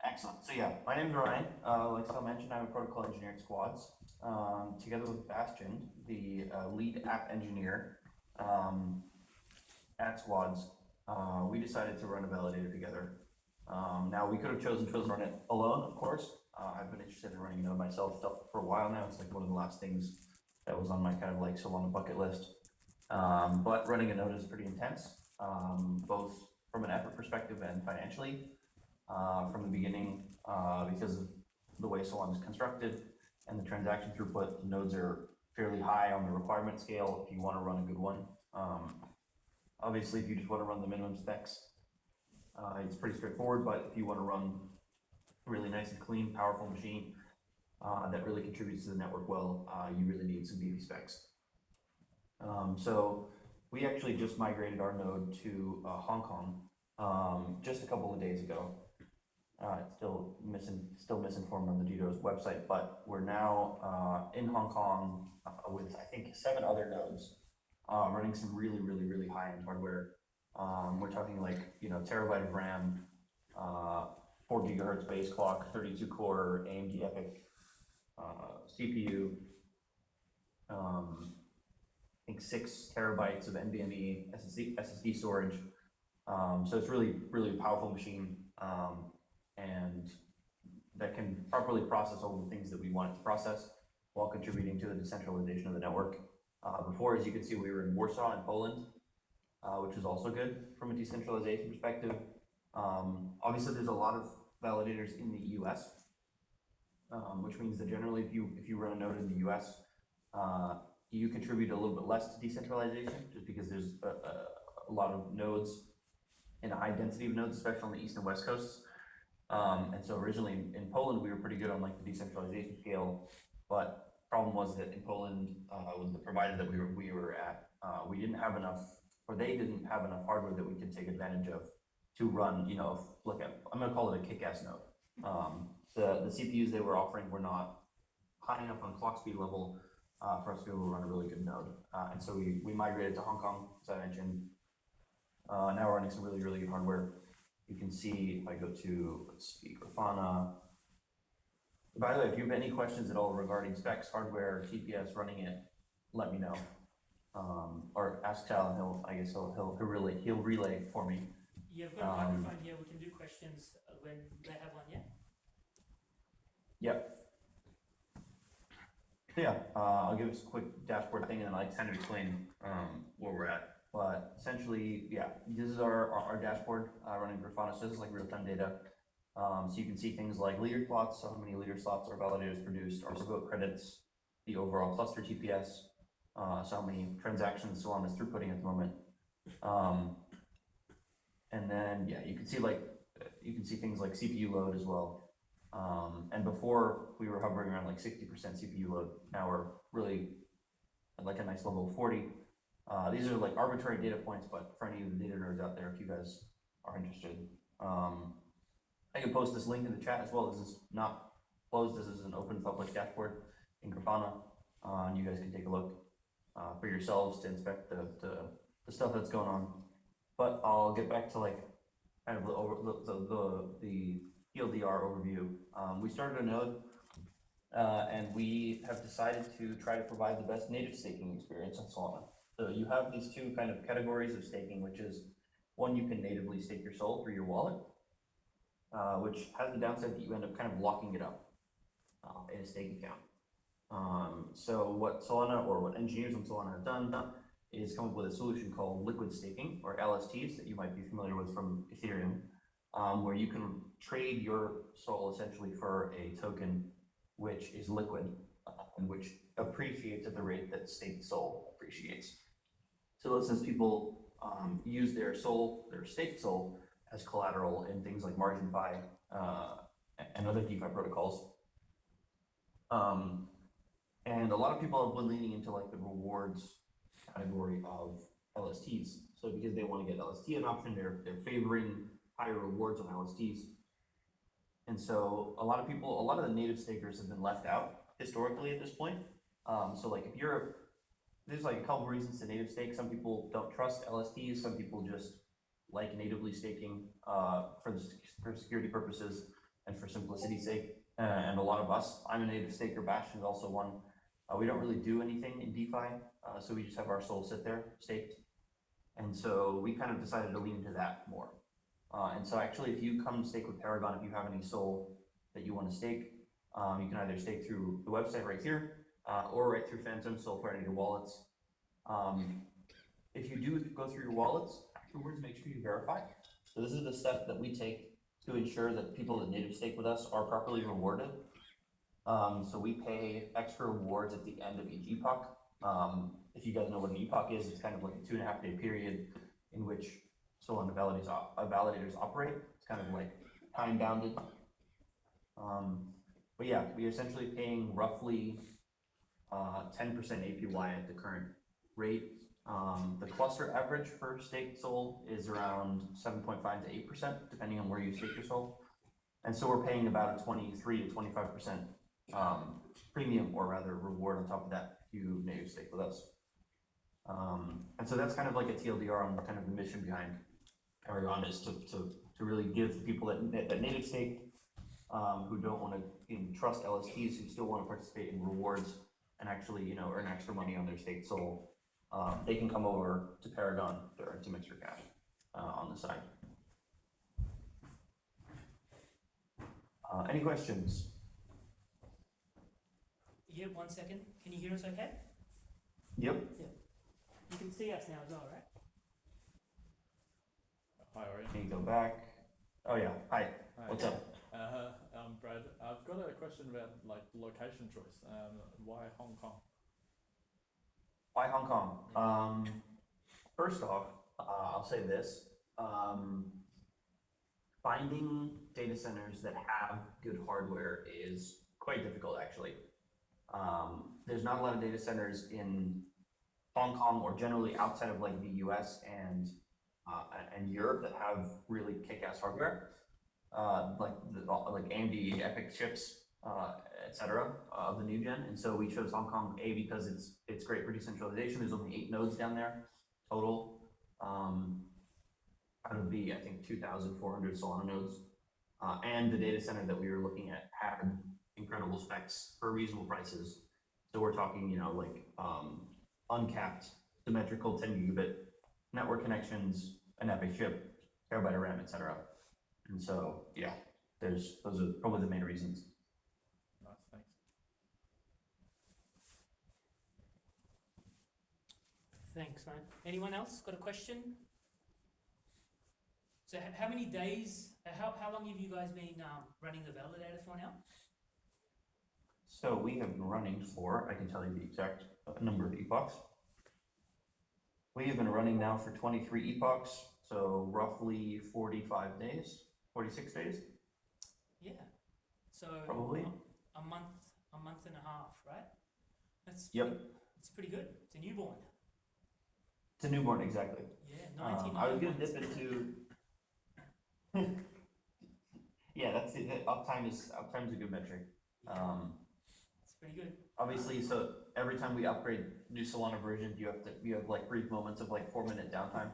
Excellent. So yeah, my name is Ryan. Like Sal mentioned, I'm a protocol engineer at Squads. Together with Bastion, the lead app engineer at Squads, we decided to run a validator together. Now we could have chosen to run it alone, of course. I've been interested in running another myself stuff for a while now. It's like one of the last things that was on my kind of like Solana bucket list. But running a node is pretty intense, both from an effort perspective and financially. From the beginning, because of the way Solana is constructed and the transaction throughput, nodes are fairly high on the requirement scale if you want to run a good one. Obviously, if you just want to run the minimum specs, it's pretty straightforward, but if you want to run a really nice and clean, powerful machine that really contributes to the network well, you really need some beefy specs. So we actually just migrated our node to Hong Kong just a couple of days ago. It's still misinformed on the DDoS website, but we're now in Hong Kong with, I think, 7 other nodes running some really, really, really high-end hardware. We're talking like, terabyte of RAM, 4 gigahertz base clock, 32 core AMD EPYC CPU, I think 6 terabytes of NVMe SSD storage. So it's really, really a powerful machine. And that can properly process all the things that we want it to process while contributing to the decentralization of the network. Before, as you can see, we were in Warsaw in Poland, which is also good from a decentralization perspective. Obviously, there's a lot of validators in the US, which means that generally if you run a node in the US, you contribute a little bit less to decentralization just because there's a lot of nodes and a high density of nodes, especially on the east and west coasts. And so originally in Poland, we were pretty good on like the decentralization scale, but problem was that in Poland, with the provider that we were at, we didn't have enough, or they didn't have enough hardware that we could take advantage of to run, you know, I'm gonna call it a kick-ass node. The CPUs they were offering were not high enough on clock speed level for us to be able to run a really good node. And so we migrated to Hong Kong, as I mentioned. Now we're running some really, really good hardware. You can see if I go to, let's see, Grafana. By the way, if you have any questions at all regarding specs, hardware, TPS, running it, let me know. Or ask Sal, and he'll relay for me. You've got a microphone here. We can do questions when they have one. Yeah. Yep. Yeah, I'll give us a quick dashboard thing and then I'll kind of explain where we're at. But essentially, yeah, this is our dashboard running Grafana. So this is like real-time data. So you can see things like leader plots, so how many leader slots our validators produced, our vote credits, the overall cluster TPS, so how many transactions Solana is throughputing at the moment. And then, yeah, you can see things like CPU load as well. And before we were hovering around like 60% CPU load. Now we're really at like a nice level of 40. These are like arbitrary data points, but for any of the data nerds out there, if you guys are interested, I can post this link in the chat as well. This is not closed. This is an open public dashboard in Grafana, and you guys can take a look for yourselves to inspect the stuff that's going on. But I'll get back to like kind of the TLDR overview. We started a node, and we have decided to try to provide the best native staking experience on Solana. So you have these two kind of categories of staking, which is one, you can natively stake your SOL through your wallet, which has the downside that you end up kind of locking it up in a stake account. So what Solana, or what engineers on Solana have done is come up with a solution called liquid staking, or LSTs, that you might be familiar with from Ethereum, where you can trade your SOL essentially for a token which is liquid and which appreciates at the rate that staked SOL appreciates. So let's say people use their SOL, their staked SOL, as collateral in things like MarginFi and other DeFi protocols. And a lot of people have been leaning into like the rewards category of LSTs. So because they want to get LST adoption, they're favoring higher rewards on LSTs. And so a lot of the native stakers have been left out historically at this point. So like there's like a couple reasons to native stake. Some people don't trust LSTs. Some people just like natively staking for security purposes and for simplicity's sake. And a lot of us, I'm a native staker, Bash is also one. We don't really do anything in DeFi, so we just have our SOL sit there staked. And so we kind of decided to lean into that more. And so actually, if you come stake with Paragon, if you have any SOL that you want to stake, you can either stake through the website right here, or right through Phantom, so for any of your wallets. If you do go through your wallets, afterwards, make sure you verify. So this is the step that we take to ensure that people that native stake with us are properly rewarded. So we pay extra rewards at the end of each epoch. If you guys know what an epoch is, it's kind of like a 2.5 day period in which Solana validators operate. It's kind of like time bounded. But yeah, we're essentially paying roughly 10% APY at the current rate. The cluster average for staked SOL is around 7.5 to 8%, depending on where you stake your SOL. And so we're paying about a 23 to 25% premium, or rather reward on top of that if you native stake with us. And so that's kind of like a TLDR on kind of the mission behind Paragon, is to really give the people that native stake, who don't want to trust LSTs, who still want to participate in rewards and actually earn extra money on their staked SOL. They can come over to Paragon to earn some extra cash on the side. Any questions? Yeah, 1 second. Can you hear us okay? Yep. Yeah. You can see us now as well, right? Hi, Ori. Can you go back? Oh yeah. Hi. Hi. What's up? Brad. I've got a question about like location choice. Why Hong Kong? Why Hong Kong? First off, I'll say this. Finding data centers that have good hardware is quite difficult, actually. There's not a lot of data centers in Hong Kong or generally outside of like the US and Europe that have really kick-ass hardware, like AMD EPYC chips, etc. Of the new gen. And so we chose Hong Kong because it's great for decentralization. There's only 8 nodes down there total. Out of the, I think, 2,400 Solana nodes. And the data center that we were looking at had incredible specs for reasonable prices. So we're talking, you know, like uncapped symmetrical 10 gigabit network connections, an EPYC chip, terabyte of RAM, etc. And so, yeah, those are probably the main reasons. Nice, thanks. Thanks, man. Anyone else got a question? So how many days, how long have you guys been running the validator for now? So we have been running for, I can tell you the exact number of epochs. We have been running now for 23 epochs, so roughly 45 days, 46 days. Yeah. So Probably. a month and a half, right? That's Yep. It's pretty good. It's a newborn. It's a newborn, exactly. Yeah, 99 I was gonna months. dip into. Yeah, that's it. Uptime is a good metric. Yeah, it's pretty good. Obviously, so every time we upgrade new Solana version, you have like brief moments of like 4-minute downtime,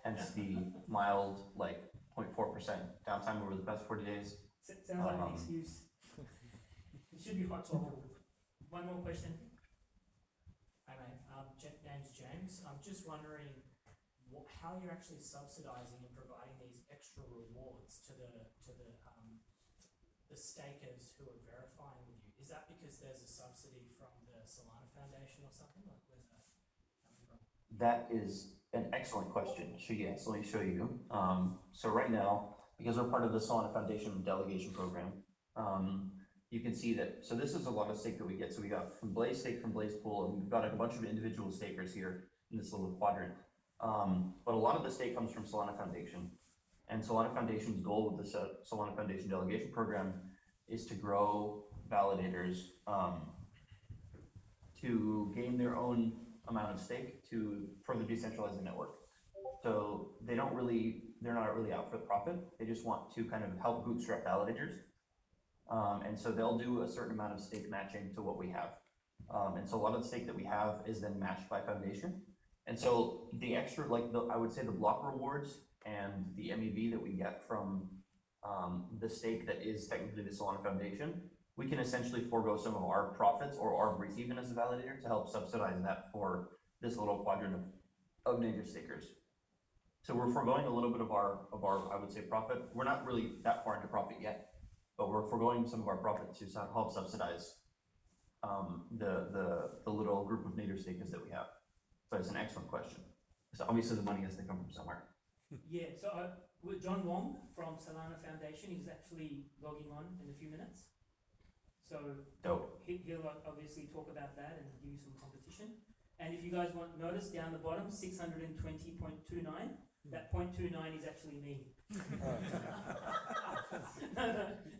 hence the mild like 0.4% downtime over the past 40 days. Sounds like an excuse. It should be hot chocolate. One more question. Hi mate, name's James. I'm just wondering how you're actually subsidising and providing these extra rewards to the stakers who are verifying with you. Is that because there's a subsidy from the Solana Foundation or something? Like, where's that coming from? That is an excellent question. So yes, let me show you. So right now, because we're part of the Solana Foundation delegation program, you can see that, so this is a lot of stake that we get. So we got from Blaze stake, from Blaze pool, and we've got a bunch of individual stakers here in this little quadrant. But a lot of the stake comes from Solana Foundation. And Solana Foundation's goal with the Solana Foundation delegation program is to grow validators to gain their own amount of stake to further decentralize the network. So they're not really out for the profit. They just want to kind of help bootstrap validators. And so they'll do a certain amount of stake matching to what we have. And so a lot of the stake that we have is then matched by Foundation. And so the extra, I would say the block rewards and the MEV that we get from the stake that is technically the Solana Foundation, we can essentially forego some of our profits or our break even as a validator to help subsidize that for this little quadrant of native stakers. So we're foregoing a little bit of our I would say profit. We're not really that far into profit yet, but we're foregoing some of our profit to help subsidize the little group of native stakers that we have. So it's an excellent question. So obviously the money has to come from somewhere. Yeah, so with John Wong from Solana Foundation, he's actually logging on in a few minutes. So Dope. He'll obviously talk about that and give you some competition. And if you guys notice down the bottom, 620.29, that 0.29 is actually me. No,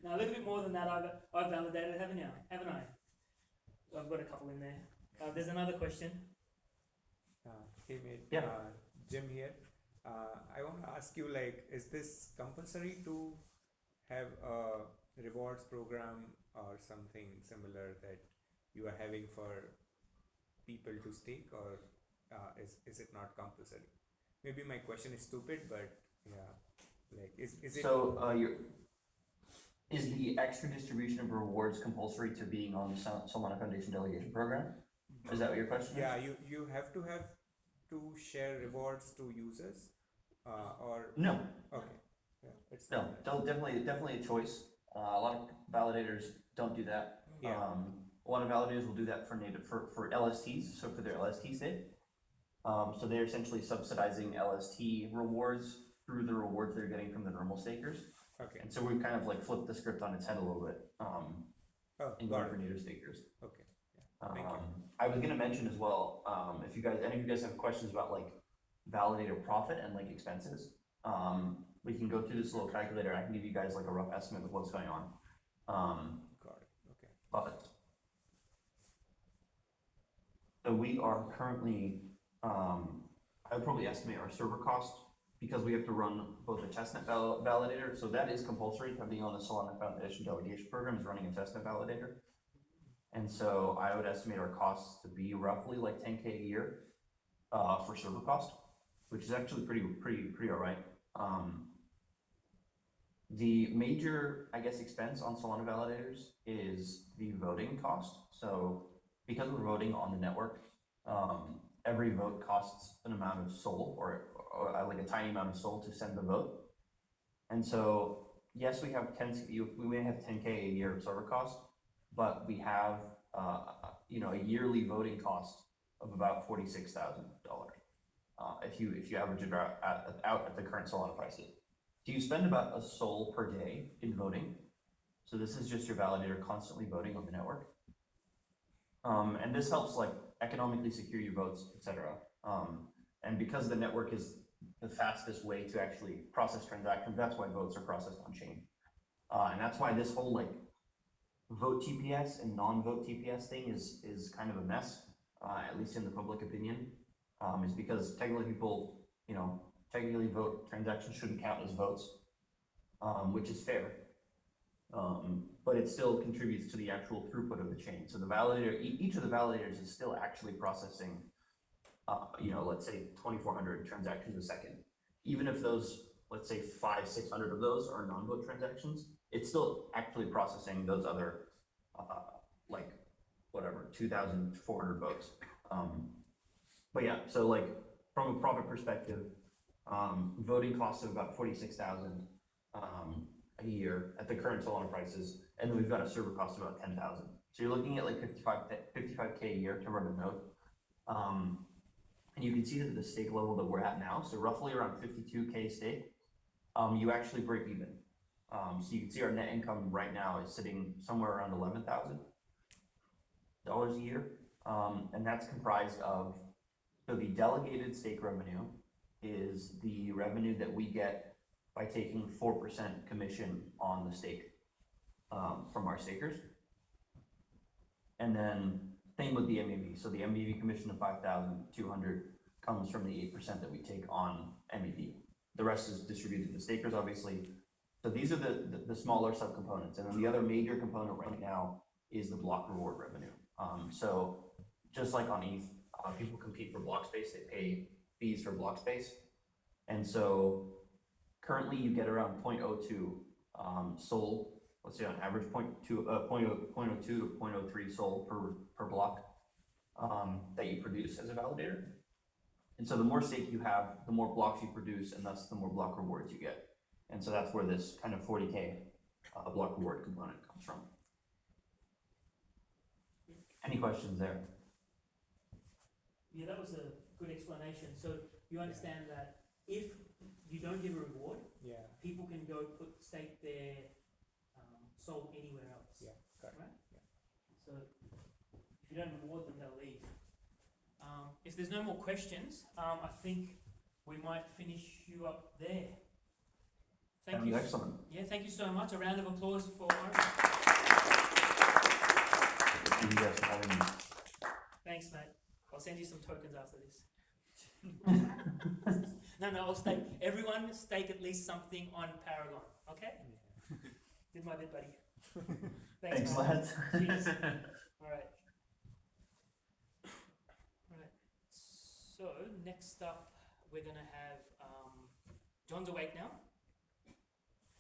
a little bit more than that I've validated, haven't I? I've got a couple in there. There's another question. Hey mate, Yeah. Jim here. I want to ask you, like, is this compulsory to have a rewards program or something similar that you are having for people to stake, or is it not compulsory? Maybe my question is stupid, but yeah, like, is it? So is the extra distribution of rewards compulsory to being on the Solana Foundation delegation program? Is that what your question is? Yeah, you have to share rewards to users, or No. okay, yeah, it's No, definitely a choice. A lot of validators don't do that. Yeah. A lot of validators will do that for LSTs, so for their LST stake. So they're essentially subsidizing LST rewards through the rewards they're getting from the normal stakers. okay. And so we've kind of like flipped the script on its head a little bit and going got for it. native stakers. Okay, yeah. Thank you. I was going to mention as well, if any of you guys have questions about like validator profit and like expenses, we can go through this little calculator. I can give you guys like a rough estimate of what's going on. Got it. Okay. But So we are currently, I would probably estimate our server cost because we have to run both a testnet validator. So that is compulsory, depending on the Solana Foundation delegation program is running a testnet validator. And so I would estimate our costs to be roughly like 10K a year for server cost, which is actually pretty all right. The major, I guess, expense on Solana validators is the voting cost. So because we're voting on the network, every vote costs an amount of SOL or like a tiny amount of SOL to send the vote. And so, yes, we have we may have 10K a year of server cost, but we have, a yearly voting cost of about $46,000. If you average it out at the current Solana prices. So you spend about a SOL per day in voting. So this is just your validator constantly voting on the network. And this helps like economically secure your votes, etc. And because the network is the fastest way to actually process transactions, that's why votes are processed on chain. And that's why this whole like vote TPS and non-vote TPS thing is kind of a mess, at least in the public opinion, is because technically people, technically vote transactions shouldn't count as votes, which is fair. But it still contributes to the actual throughput of the chain. So the validator, each of the validators is still actually processing, let's say 2,400 transactions a second. Even if those, let's say 500-600 of those are non-vote transactions, it's still actually processing those other, 2,400 votes. But yeah, so like from a profit perspective, voting costs of about 46,000 a year at the current Solana prices, and then we've got a server cost of about 10,000. So you're looking at like 55K a year to run a node. And you can see that the stake level that we're at now, so roughly around 52K stake, you actually break even. So you can see our net income right now is sitting somewhere around $11,000 a year. And that's comprised of, so the delegated stake revenue is the revenue that we get by taking 4% commission on the stake from our stakers. And then same with the MEV. So the MEV commission of 5,200 comes from the 8% that we take on MEV. The rest is distributed to the stakers, obviously. So these are the smaller subcomponents. And then the other major component right now is the block reward revenue. So just like on ETH, people compete for block space, they pay fees for block space. And so currently you get around 0.02 SOL, let's say on average 0.02 to 0.03 SOL per block that you produce as a validator. And so the more stake you have, the more blocks you produce, and thus the more block rewards you get. And so that's where this kind of 40K block reward component comes from. Any questions there? Yeah, that was a good explanation. So you understand that if you don't give a reward, people can go stake their SOL anywhere else. Yeah, correct. Right? Yeah. So if you don't reward them, they'll leave. If there's no more questions, I think we might finish you up there. Thank you. Excellent. Yeah, thank you so much. A round of applause for Aaron. Thank you guys for having me. Thanks, mate. I'll send you some tokens after this. No, I'll stake. Everyone stake at least something on Paragon, okay? Yeah. Did my bit, buddy. Thanks, man. lads. Cheers. All right. So next up, we're gonna have John's awake now.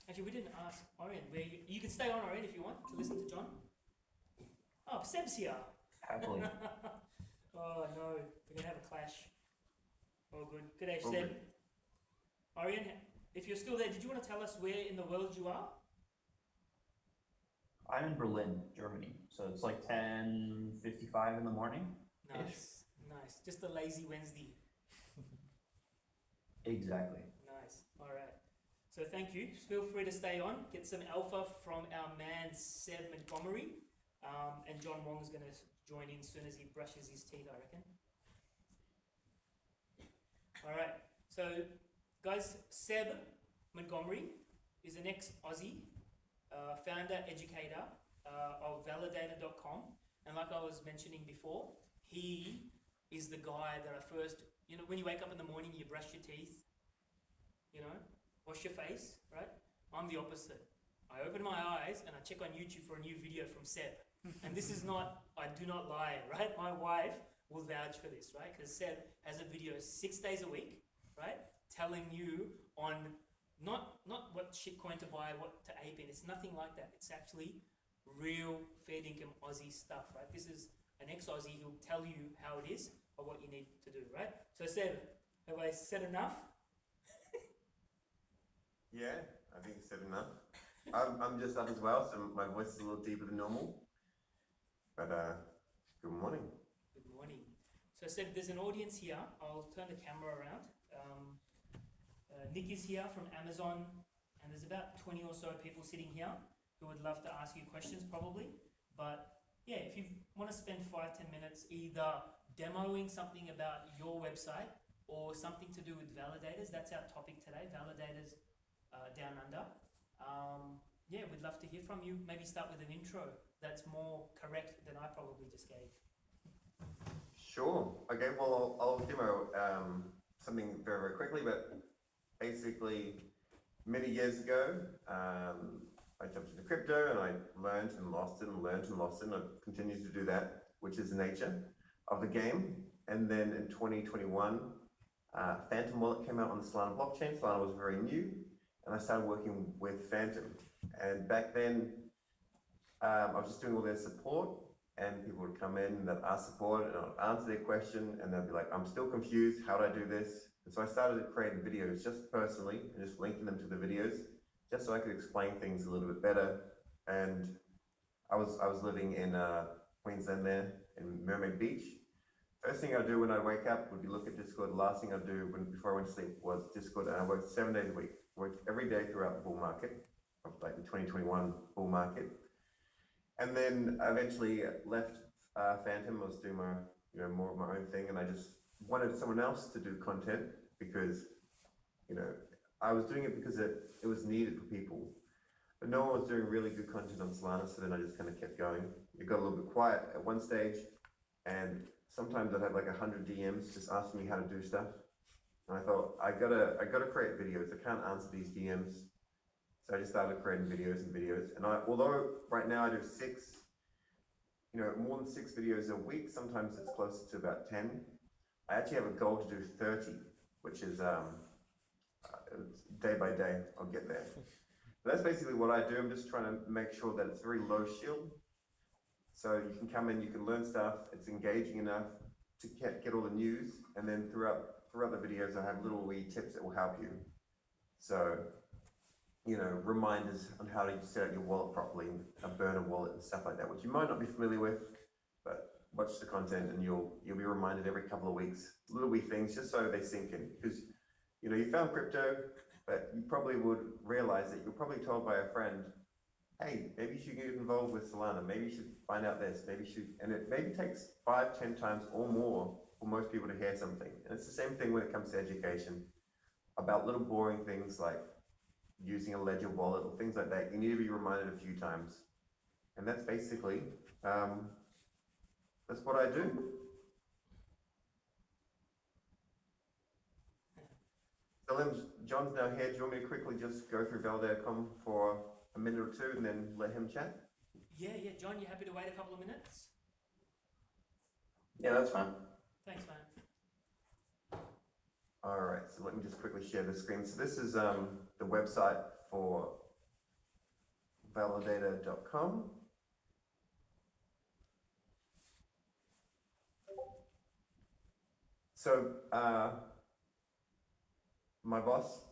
Actually, we didn't ask Orion where you can stay on Orion if you want to listen to John. Oh, Seb's here. Happily. Oh no, we're gonna have a clash. Oh good. G'day, Seb. Orion, if you're still there, did you want to tell us where in the world you are? I'm in Berlin, Germany. So it's like 10:55 in the morning. Nice, nice. Just a lazy Wednesday. Exactly. Nice. All right. So thank you. Feel free to stay on. Get some alpha from our man Seb Montgomery. And John Wong's going to join in as soon as he brushes his teeth, I reckon. All right. So, guys, Seb Montgomery is an ex-Aussie founder, educator of Validator.com. And like I was mentioning before, he is the guy that I first, when you wake up in the morning, you brush your teeth, wash your face, right? I'm the opposite. I open my eyes and I check on YouTube for a new video from Seb. And this is not, I do not lie, right? My wife will vouch for this, right? Because Seb has a video 6 days a week, right? Telling you on not what shitcoin to buy, what to ape in. It's nothing like that. It's actually real fair income Aussie stuff, right? This is an ex-Aussie who'll tell you how it is or what you need to do, right? So Seb, have I said enough? Yeah, I think you said enough. I'm just up as well, so my voice is a little deeper than normal. But good morning. Good morning. So Seb, there's an audience here. I'll turn the camera around. Nick is here from Amazon, and there's about 20 or so people sitting here who would love to ask you questions probably. But yeah, if you want to spend 5-10 minutes either demoing something about your website or something to do with validators, that's our topic today, validators down under. Yeah, we'd love to hear from you. Maybe start with an intro that's more correct than I probably just gave. Sure. Okay, well, I'll demo something very, very quickly, but basically, many years ago, I jumped into crypto and I learned and lost it and learned and lost it, and I continue to do that, which is the nature of the game. And then in 2021, Phantom Wallet came out on the Solana blockchain. Solana was very new, and I started working with Phantom. And back then, I was just doing all their support, and people would come in and they'd ask support, and I'd answer their question, and they'd be like, I'm still confused, how do I do this? And so I started creating videos just personally, and just linking them to the videos, just so I could explain things a little bit better. And I was living in Queensland there, in Mermaid Beach. First thing I'd do when I wake up would be look at Discord. The last thing I'd do before I went to sleep was Discord, and I worked 7 days a week. Worked every day throughout the bull market, like the 2021 bull market. And then I eventually left Phantom. I was doing my, more of my own thing, and I just wanted someone else to do content because, I was doing it because it was needed for people. But no one was doing really good content on Solana, so then I just kind of kept going. It got a little bit quiet at one stage, and sometimes I'd have like 100 DMs just asking me how to do stuff. And I thought, I gotta create videos. I can't answer these DMs. So I just started creating videos and videos. And although right now I do 6, more than 6 videos a week, sometimes it's closer to about 10. I actually have a goal to do 30, which is day by day, I'll get there. But that's basically what I do. I'm just trying to make sure that it's very low shield. So you can come in, you can learn stuff, it's engaging enough to get all the news, and then throughout the videos I have little wee tips that will help you. So, reminders on how to set up your wallet properly, a burner wallet and stuff like that, which you might not be familiar with, but watch the content and you'll be reminded every couple of weeks, little wee things, just so they sink in. Because, you found crypto, but you probably would realize that you're probably told by a friend, hey, maybe you should get involved with Solana, maybe you should find out this, and it maybe takes 5-10 times or more for most people to hear something. And it's the same thing when it comes to education, about little boring things like using a ledger wallet or things like that. You need to be reminded a few times. And that's basically, that's what I do. So John's now here. Do you want me to quickly just go through validator.com for a minute or two and then let him chat? Yeah, John, you happy to wait a couple of minutes? Yeah, that's fine. Thanks, man. All right, so let me just quickly share the screen. So this is the website for validator.com. So my boss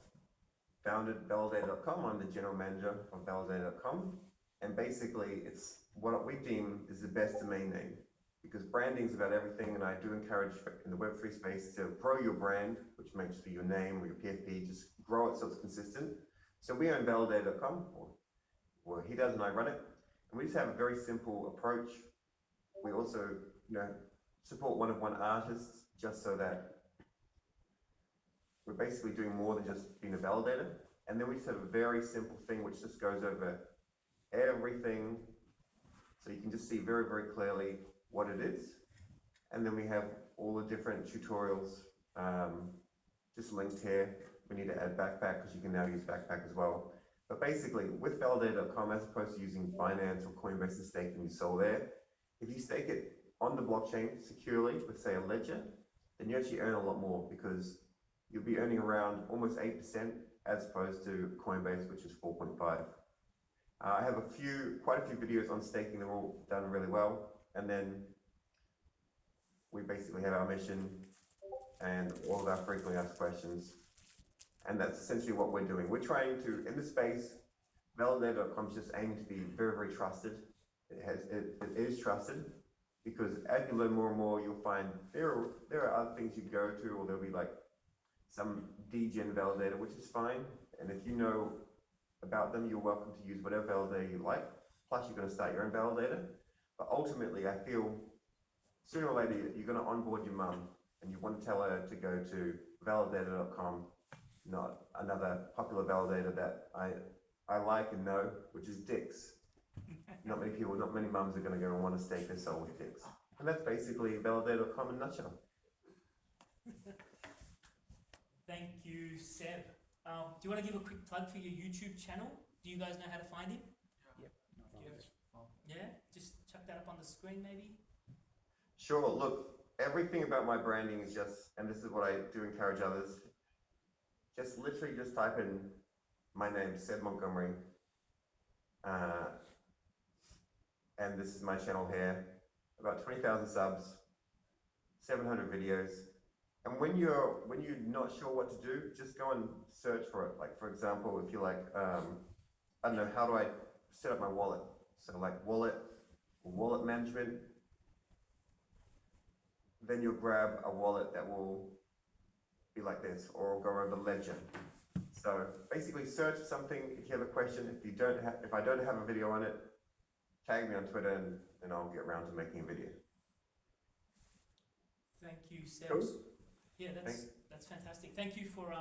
founded validator.com. I'm the general manager of validator.com. And basically it's what we deem is the best domain name, because branding is about everything, and I do encourage in the Web3 space to grow your brand, which may just be your name or your PFP, just grow it so it's consistent. So we own validator.com, or he does and I run it, and we just have a very simple approach. We also, support one-of-one artists, just so that we're basically doing more than just being a validator. And then we just have a very simple thing which just goes over everything, so you can just see very, very clearly what it is. And then we have all the different tutorials, just linked here. We need to add Backpack because you can now use Backpack as well. But basically, with Validator.com, as opposed to using Binance or Coinbase and staking your SOL there, if you stake it on the blockchain securely with, say, a ledger, then you actually earn a lot more because you'll be earning around almost 8% as opposed to Coinbase, which is 4.5. I have quite a few videos on staking. They're all done really well. And then we basically have our mission and all of our frequently asked questions. And that's essentially what we're doing. We're trying to, in the space, Validator.com is just aiming to be very, very trusted. It is trusted because as you learn more and more, you'll find there are other things you go to, or there'll be like some degen validator, which is fine. And if you know about them, you're welcome to use whatever validator you like. Plus, you're going to start your own validator. But ultimately, I feel sooner or later you're going to onboard your mum, and you want to tell her to go to validator.com, not another popular validator that I like and know, which is Dix. Not many mums are going to go and want to stake their soul with Dix. And that's basically validator.com in a nutshell. Thank you, Seb. Do you want to give a quick plug for your YouTube channel? Do you guys know how to find it? Yeah, just chuck that up on the screen maybe. Sure, look, everything about my branding is just, and this is what I do encourage others, just literally just type in my name, Seb Montgomery, and this is my channel here, about 20,000 subs, 700 videos. And when you're not sure what to do, just go and search for it. Like, for example, if you're like, I don't know, how do I set up my wallet? So like wallet management, then you'll grab a wallet that will be like this, or go over the ledger. So basically search something if you have a question. If I don't have a video on it, tag me on Twitter and I'll get around to making a video. Thank you, Seb. Cool. Yeah, that's fantastic. Thank you for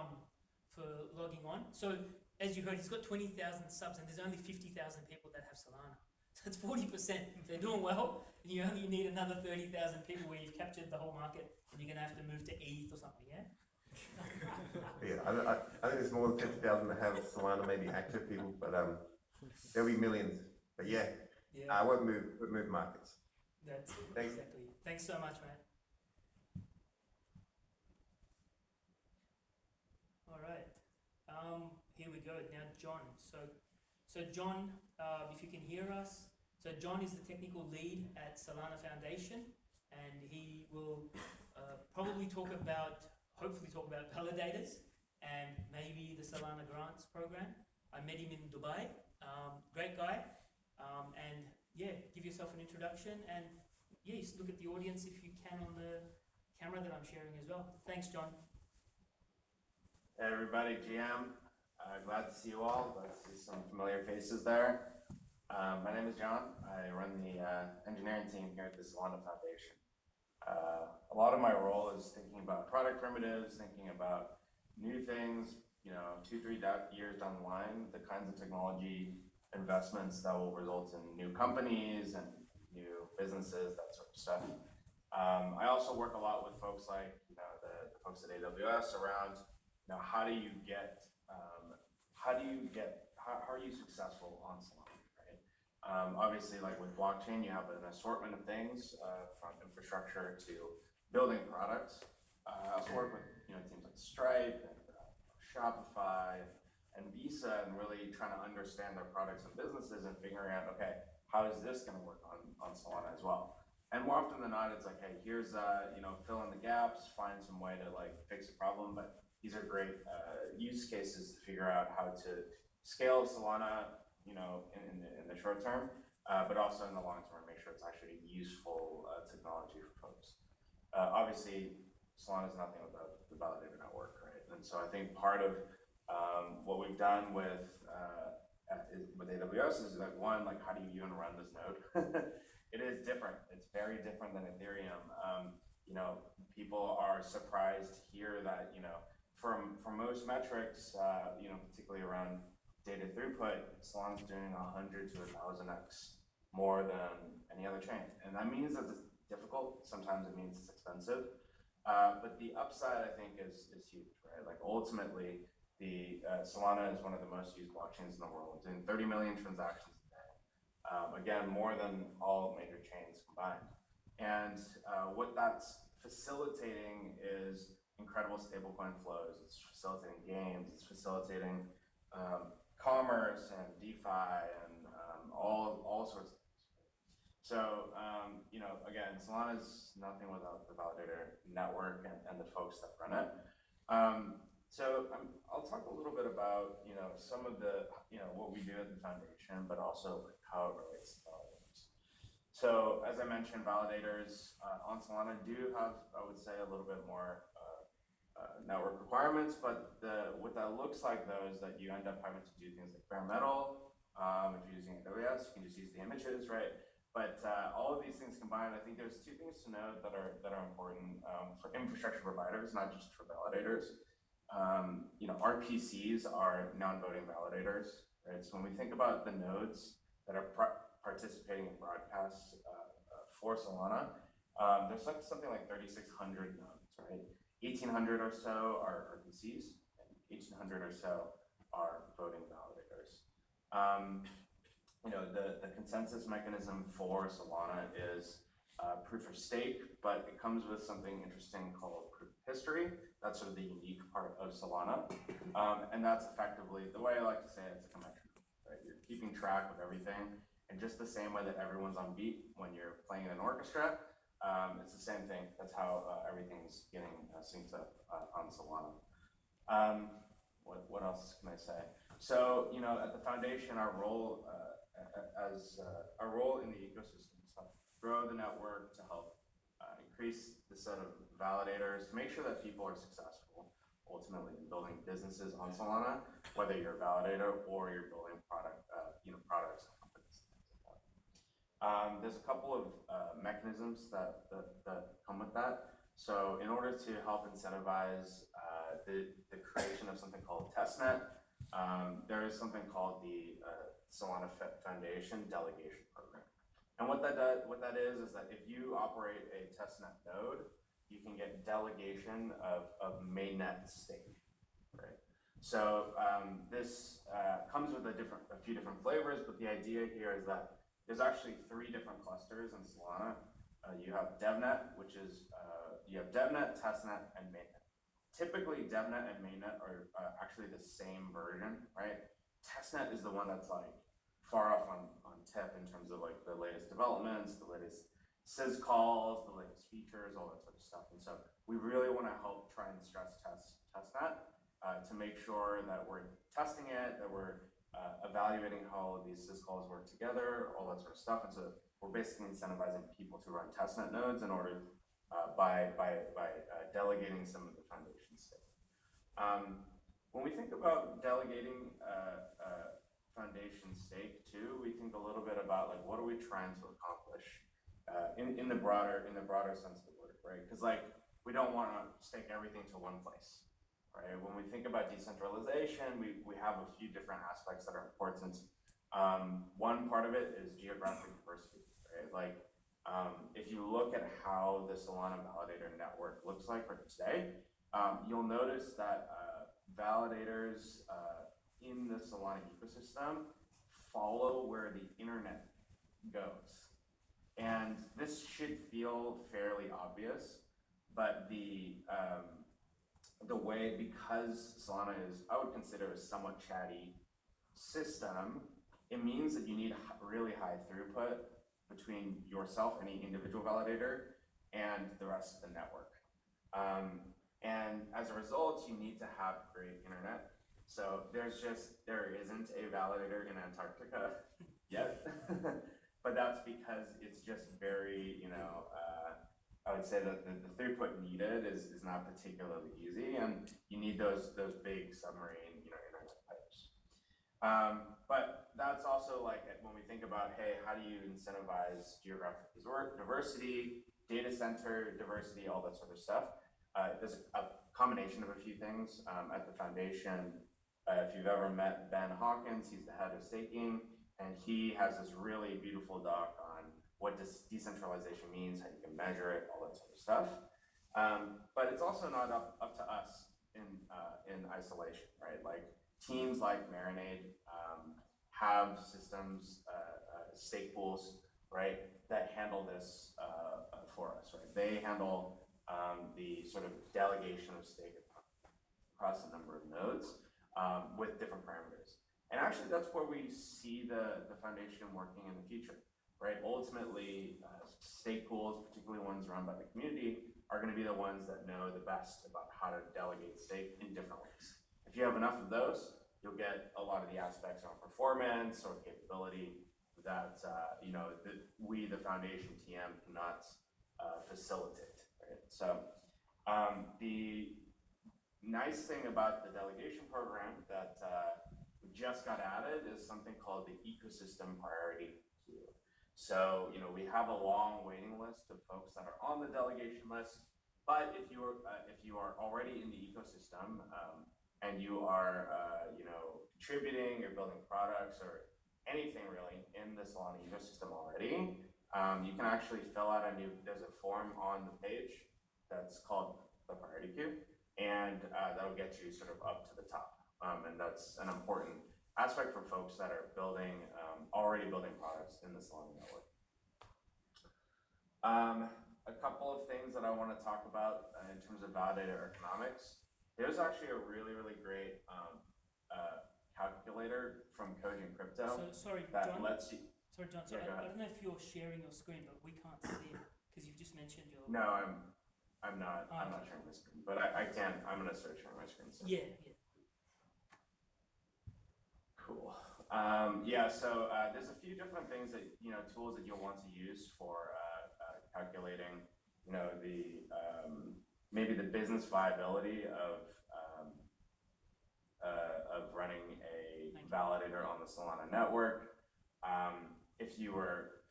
logging on. So as you heard, he's got 20,000 subs, and there's only 50,000 people that have Solana. So it's 40%. They're doing well, and you only need another 30,000 people where you've captured the whole market, and you're gonna have to move to ETH or something. Yeah. Yeah, I think there's more than 50,000 that have Solana, maybe active people, but there'll be millions. But yeah, I won't move markets. That's it. Thanks. Exactly. Thanks so much, man. All right. Here we go. Now, John. So John, if you can hear us, so John is the technical lead at Solana Foundation, and he will hopefully talk about validators and maybe the Solana grants program. I met him in Dubai. Great guy. And yeah, give yourself an introduction, and yeah, just look at the audience if you can on the camera that I'm sharing as well. Thanks, John. Hey everybody, GM. Glad to see you all. Glad to see some familiar faces there. My name is John. I run the engineering team here at the Solana Foundation. A lot of my role is thinking about product primitives, thinking about new things, 2-3 years down the line, the kinds of technology investments that will result in new companies and new businesses, that sort of stuff. I also work a lot with folks like, the folks at AWS around, how are you successful on Solana, right? Obviously, like with blockchain, you have an assortment of things, from infrastructure to building products. I also work with teams like Stripe and Shopify and Visa, and really trying to understand their products and businesses and figuring out, okay, how is this going to work on Solana as well? And more often than not, it's like, hey, here's fill in the gaps, find some way to like fix a problem. But these are great use cases to figure out how to scale Solana, in the short term, but also in the long term, make sure it's actually useful technology for folks. Obviously, Solana is nothing without the validator network, right? And so I think part of what we've done with AWS is like, one, like how do you even run this node? It is different. It's very different than Ethereum. People are surprised to hear that, from most metrics, particularly around data throughput, Solana's doing 100 to 1,000x more than any other chain. And that means that difficult. Sometimes it means it's expensive. But the upside, I think, is huge, right? Like ultimately, the Solana is one of the most used blockchains in the world, doing 30 million transactions a day. Again, more than all major chains combined. And what that's facilitating is incredible stablecoin flows. It's facilitating games. It's facilitating commerce and DeFi and all sorts of things. So, again, Solana is nothing without the validator network and the folks that run it. I'll talk a little bit about, some of the, what we do at the foundation, but also how it relates to validators. So, as I mentioned, validators on Solana do have, I would say, a little bit more network requirements, but what that looks like, though, is that you end up having to do things like bare metal. If you're using AWS, you can just use the images, right? But all of these things combined, I think there's two things to note that are important for infrastructure providers, not just for validators. RPCs are non-voting validators, right? So when we think about the nodes that are participating in broadcasts for Solana, there's something like 3,600 nodes, right? 1,800 or so are RPCs, and 1,800 or so are voting validators. The consensus mechanism for Solana is proof of stake, but it comes with something interesting called proof of history. That's sort of the unique part of Solana. And that's effectively, the way I like to say it, it's like a metronome, right? You're keeping track of everything. And just the same way that everyone's on beat when you're playing in an orchestra, it's the same thing. That's how everything's getting synced up on Solana. What else can I say? So, at the foundation, our role in the ecosystem is to grow the network, to help increase the set of validators, to make sure that people are successful ultimately in building businesses on Solana, whether you're a validator or you're building products and companies. There's a couple of mechanisms that come with that. So in order to help incentivize the creation of something called testnet, there is something called the Solana Foundation Delegation Program. And what that is that if you operate a testnet node, you can get delegation of mainnet stake, right? So this comes with a few different flavors, but the idea here is that there's actually 3 different clusters in Solana. You have DevNet, which is, you have DevNet, testnet, and mainnet. Typically, DevNet and mainnet are actually the same version, right? Testnet is the one that's like far off on tip in terms of like the latest developments, the latest sys calls, the latest features, all that sort of stuff. And so we really want to help try and stress test that to make sure that we're testing it, that we're evaluating how these sys calls work together, all that sort of stuff. And so we're basically incentivizing people to run testnet nodes in order by delegating some of the foundation stake. When we think about delegating foundation stake too, we think a little bit about like what are we trying to accomplish in the broader sense of the word, right? Because like we don't want to stake everything to one place, right? When we think about decentralization, we have a few different aspects that are important. One part of it is geographic diversity, right? Like if you look at how the Solana validator network looks like for today, you'll notice that validators in the Solana ecosystem follow where the internet goes. And this should feel fairly obvious, but the way, because Solana is, I would consider a somewhat chatty system, it means that you need really high throughput between yourself, any individual validator, and the rest of the network. And as a result, you need to have great internet. So there isn't a validator in Antarctica yet, but that's because it's just very, I would say that the throughput needed is not particularly easy, and you need those big submarine, internet pipes. But that's also like when we think about, hey, how do you incentivize geographic diversity, data center diversity, all that sort of stuff? There's a combination of a few things at the foundation. If you've ever met Ben Hawkins, he's the head of staking, and he has this really beautiful doc on what decentralization means, how you can measure it, all that sort of stuff. But it's also not up to us in isolation, right? Like teams like Marinade have systems, stake pools, right, that handle this for us, right? They handle the sort of delegation of stake across a number of nodes with different parameters. And actually, that's where we see the foundation working in the future, right? Ultimately, stake pools, particularly ones run by the community, are going to be the ones that know the best about how to delegate stake in different ways. If you have enough of those, you'll get a lot of the aspects around performance or capability that we, the foundation TM, cannot facilitate. Right? So the nice thing about the delegation program that we just got added is something called the ecosystem priority queue. So we have a long waiting list of folks that are on the delegation list. But if you are already in the ecosystem and you are contributing or building products or anything really in the Solana ecosystem already, you can actually fill out there's a form on the page that's called the priority queue, and that'll get you sort of up to the top. And that's an important aspect for folks that are already building products in the Solana network. A couple of things that I want to talk about in terms of validator economics. There's actually a really, really great calculator from Cogent Crypto Sorry, that John. lets you. Sorry, John. Yeah, I don't know if you're sharing your screen, but we can't see it because you've just mentioned your. No, I'm not. I'm not sharing my screen, but I can. I'm gonna start sharing my screen soon. Yeah. Cool. So there's a few different things that tools that you'll want to use for calculating, maybe the business viability of running a validator on the Solana network. If you were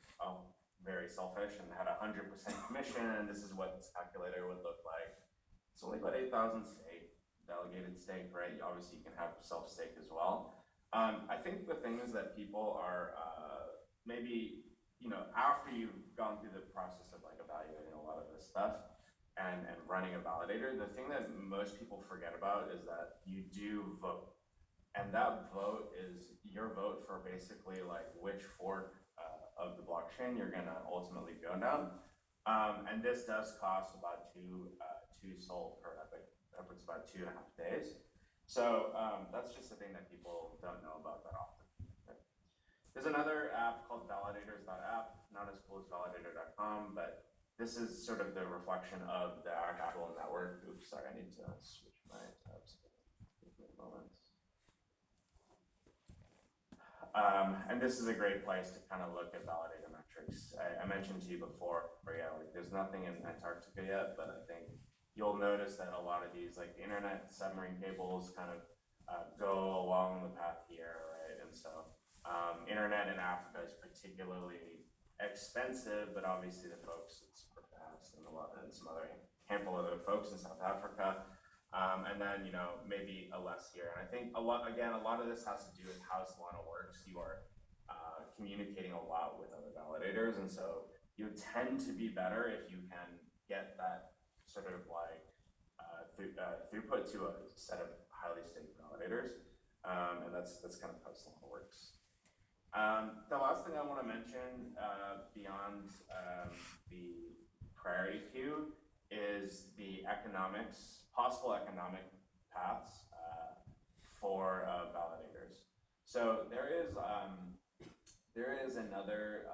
very selfish and had 100% commission, this is what this calculator would look like. It's only about 8,000 stake, delegated stake, right? Obviously, you can have self-stake as well. I think the things that people are maybe, after you've gone through the process of like evaluating a lot of this stuff and running a validator, the thing that most people forget about is that you do vote. And that vote is your vote for basically like which fork of the blockchain you're gonna ultimately go down. And this does cost about two SOL per epoch. It's about 2.5 days. So that's just the thing that people don't know about that often. Right? There's another app called validators.app, not as cool as validator.com, but this is sort of the reflection of the actual network. Oops, sorry, I need to switch my tabs. Give me a moment. And this is a great place to kind of look at validator metrics. I mentioned to you before, there's nothing in Antarctica yet, but I think you'll notice that a lot of these, like internet submarine cables, kind of go along the path here, right? And so, internet in Africa is particularly expensive, but obviously the folks it's super fast, and some other handful of other folks in South Africa, and then maybe a less here. And I think a lot of this has to do with how Solana works. You are communicating a lot with other validators, and so you tend to be better if you can get that sort of like throughput to a set of highly staked validators, and that's kind of how Solana works. The last thing I want to mention beyond the priority queue is the possible economic paths for validators. So there is another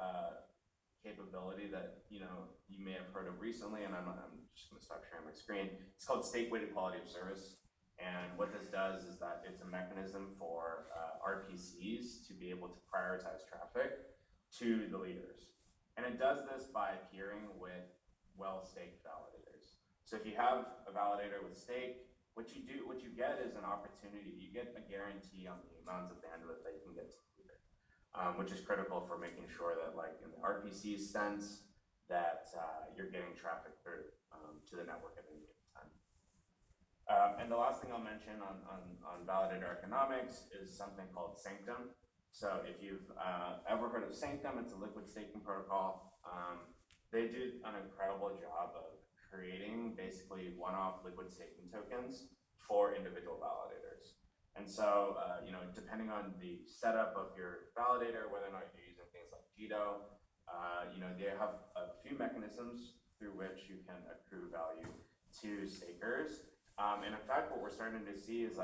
capability that you may have heard of recently, and I'm just going to stop sharing my screen. It's called stake-weighted quality of service, and what this does is that it's a mechanism for RPCs to be able to prioritize traffic to the leaders, and it does this by peering with well-staked validators. So if you have a validator with stake, what you get is an opportunity. You get a guarantee on the amount of bandwidth that you can get to the leader, which is critical for making sure that, like in the RPC sense, that you're getting traffic through to the network at any given time. And the last thing I'll mention on validator economics is something called Sanctum. So if you've ever heard of Sanctum, it's a liquid staking protocol. They do an incredible job of creating basically one-off liquid staking tokens for individual validators. And so, depending on the setup of your validator, whether or not you're using things like Jito, they have a few mechanisms through which you can accrue value to stakers. And in fact, what we're starting to see is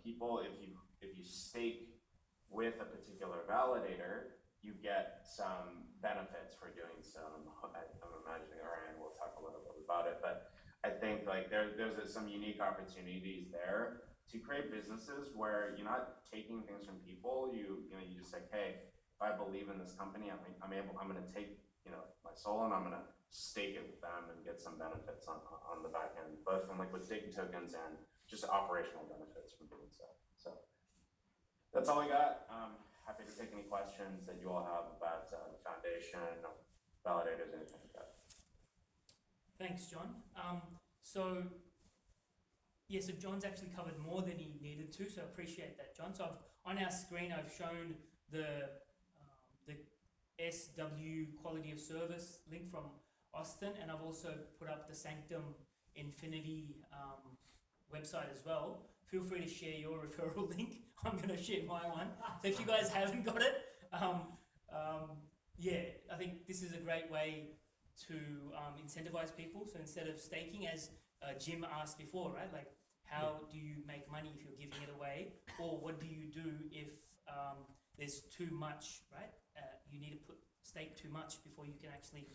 people, if you stake with a particular validator, you get some benefits for doing so. I'm imagining Ryan will talk a little bit about it, but I think there's some unique opportunities there to create businesses where you're not taking things from people. You just say, hey, if I believe in this company, I'm going to take my soul and I'm going to stake it with them and get some benefits on the back end, both from liquid staking tokens and just operational benefits from doing so. So that's all I got. Happy to take any questions that you all have about the foundation, validators, anything like that. Thanks, John. So John's actually covered more than he needed to, so I appreciate that, John. So on our screen, I've shown the SW quality of service link from Austin, and I've also put up the Sanctum Infinity website as well. Feel free to share your referral link. I'm going to share my one. So if you guys haven't got it, I think this is a great way to incentivize people. So instead of staking, as Jim asked before, right? Like, how do you make money if you're giving it away? Or what do you do if there's too much, right? You need to stake too much before you can actually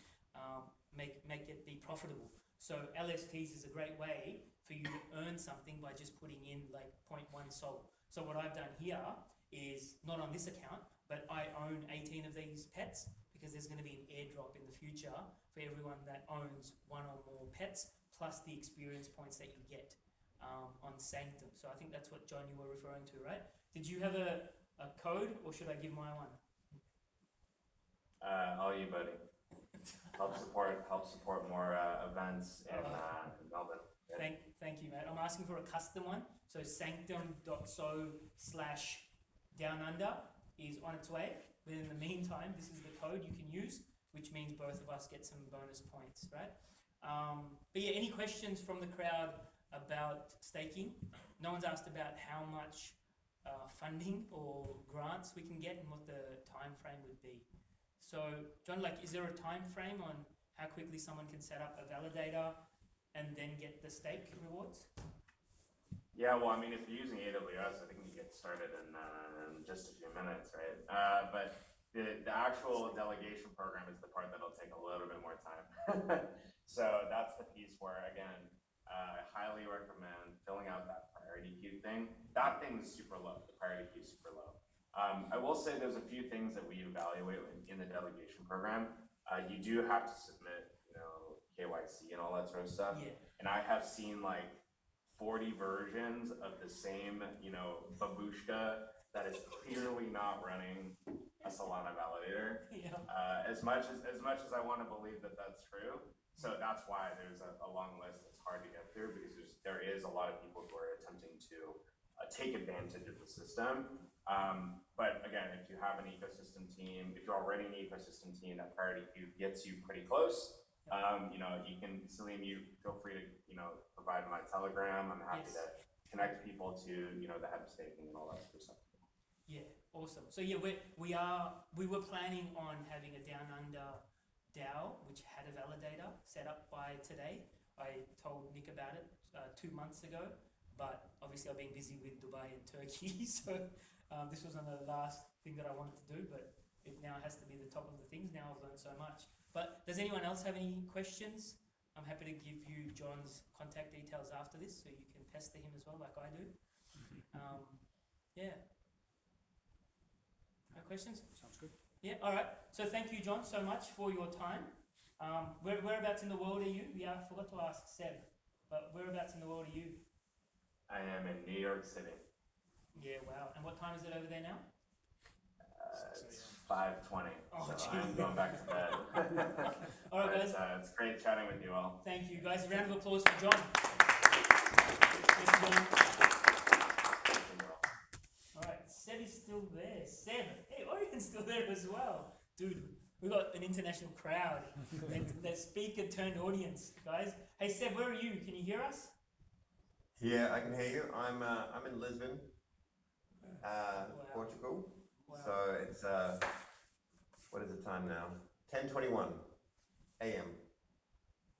make it be profitable. So LSTs is a great way for you to earn something by just putting in like 0.1 SOL. So what I've done here is, not on this account, but I own 18 of these pets, because there's going to be an airdrop in the future for everyone that owns one or more pets, plus the experience points that you get on Sanctum. So I think that's what, John, you were referring to, right? Did you have a code, or should I give my one? All you, buddy. Help support more events in Melbourne. Yeah. Thank you, mate. I'm asking for a custom one. So sanctum.so/downunder is on its way. But in the meantime, this is the code you can use, which means both of us get some bonus points, right? But yeah, any questions from the crowd about staking? No one's asked about how much funding or grants we can get and what the time frame would be. So, John, is there a time frame on how quickly someone can set up a validator and then get the stake rewards? Yeah, well, I mean, if you're using AWS, I think you get started in just a few minutes, right? But the actual delegation program is the part that'll take a little bit more time. So that's the piece where, again, I highly recommend filling out that priority queue thing. That thing is super low. The priority queue is super low. I will say there's a few things that we evaluate in the delegation program. You do have to submit, KYC and all that sort of stuff. Yeah. And I have seen 40 versions of the same, babushka that is clearly not running a Solana validator. Yeah. As much as I want to believe that that's true. So that's why there's a long list that's hard to get through, because there is a lot of people who are attempting to take advantage of the system. But again, if you have an ecosystem team, if you're already an ecosystem team, that priority queue gets you pretty close. You can, Salim, feel free to, provide my Telegram. I'm happy to connect people to, the head of staking and all that sort of stuff. Yeah, awesome. So yeah, we were planning on having a Down Under DAO, which had a validator set up by today. I told Nick about it 2 months ago, but obviously I've been busy with Dubai and Turkey, so this wasn't the last thing that I wanted to do, but it now has to be the top of the things. Now I've learned so much. But does anyone else have any questions? I'm happy to give you John's contact details after this, so you can pester him as well, like I do. Yeah. No questions? Sounds good. Yeah, all right. So thank you, John, so much for your time. Whereabouts in the world are you? Yeah, I forgot to ask Seb, but whereabouts in the world are you? I am in New York City. Yeah, wow. And what time is it over there now? It's 5:20, Oh, so gee. I'm going back to bed. All right, guys. It's great chatting with you all. Thank you, guys. A round of applause for John. Thank you, John. All right, Seb. Seb is still there. Seb, hey, Orion's still there as well. Dude, we got an international crowd. The speaker turned audience, guys. Hey Seb, where are you? Can you hear us? Yeah, I can hear you. I'm in Lisbon, Portugal. Wow. So it's what is the time now? 10:21 a.m.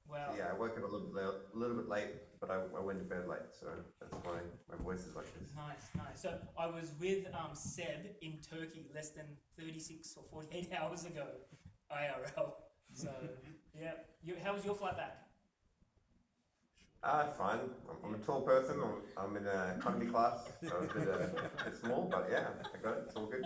Wow. So yeah, I woke up a little bit late, but I went to bed late, so that's why my voice is like this. Nice. So I was with Seb in Turkey less than 36 or 48 hours ago, IRL. So yeah, how was your flight back? Fine. I'm a tall person. I'm in economy class, so it's a bit small, but yeah, I got it. It's all good.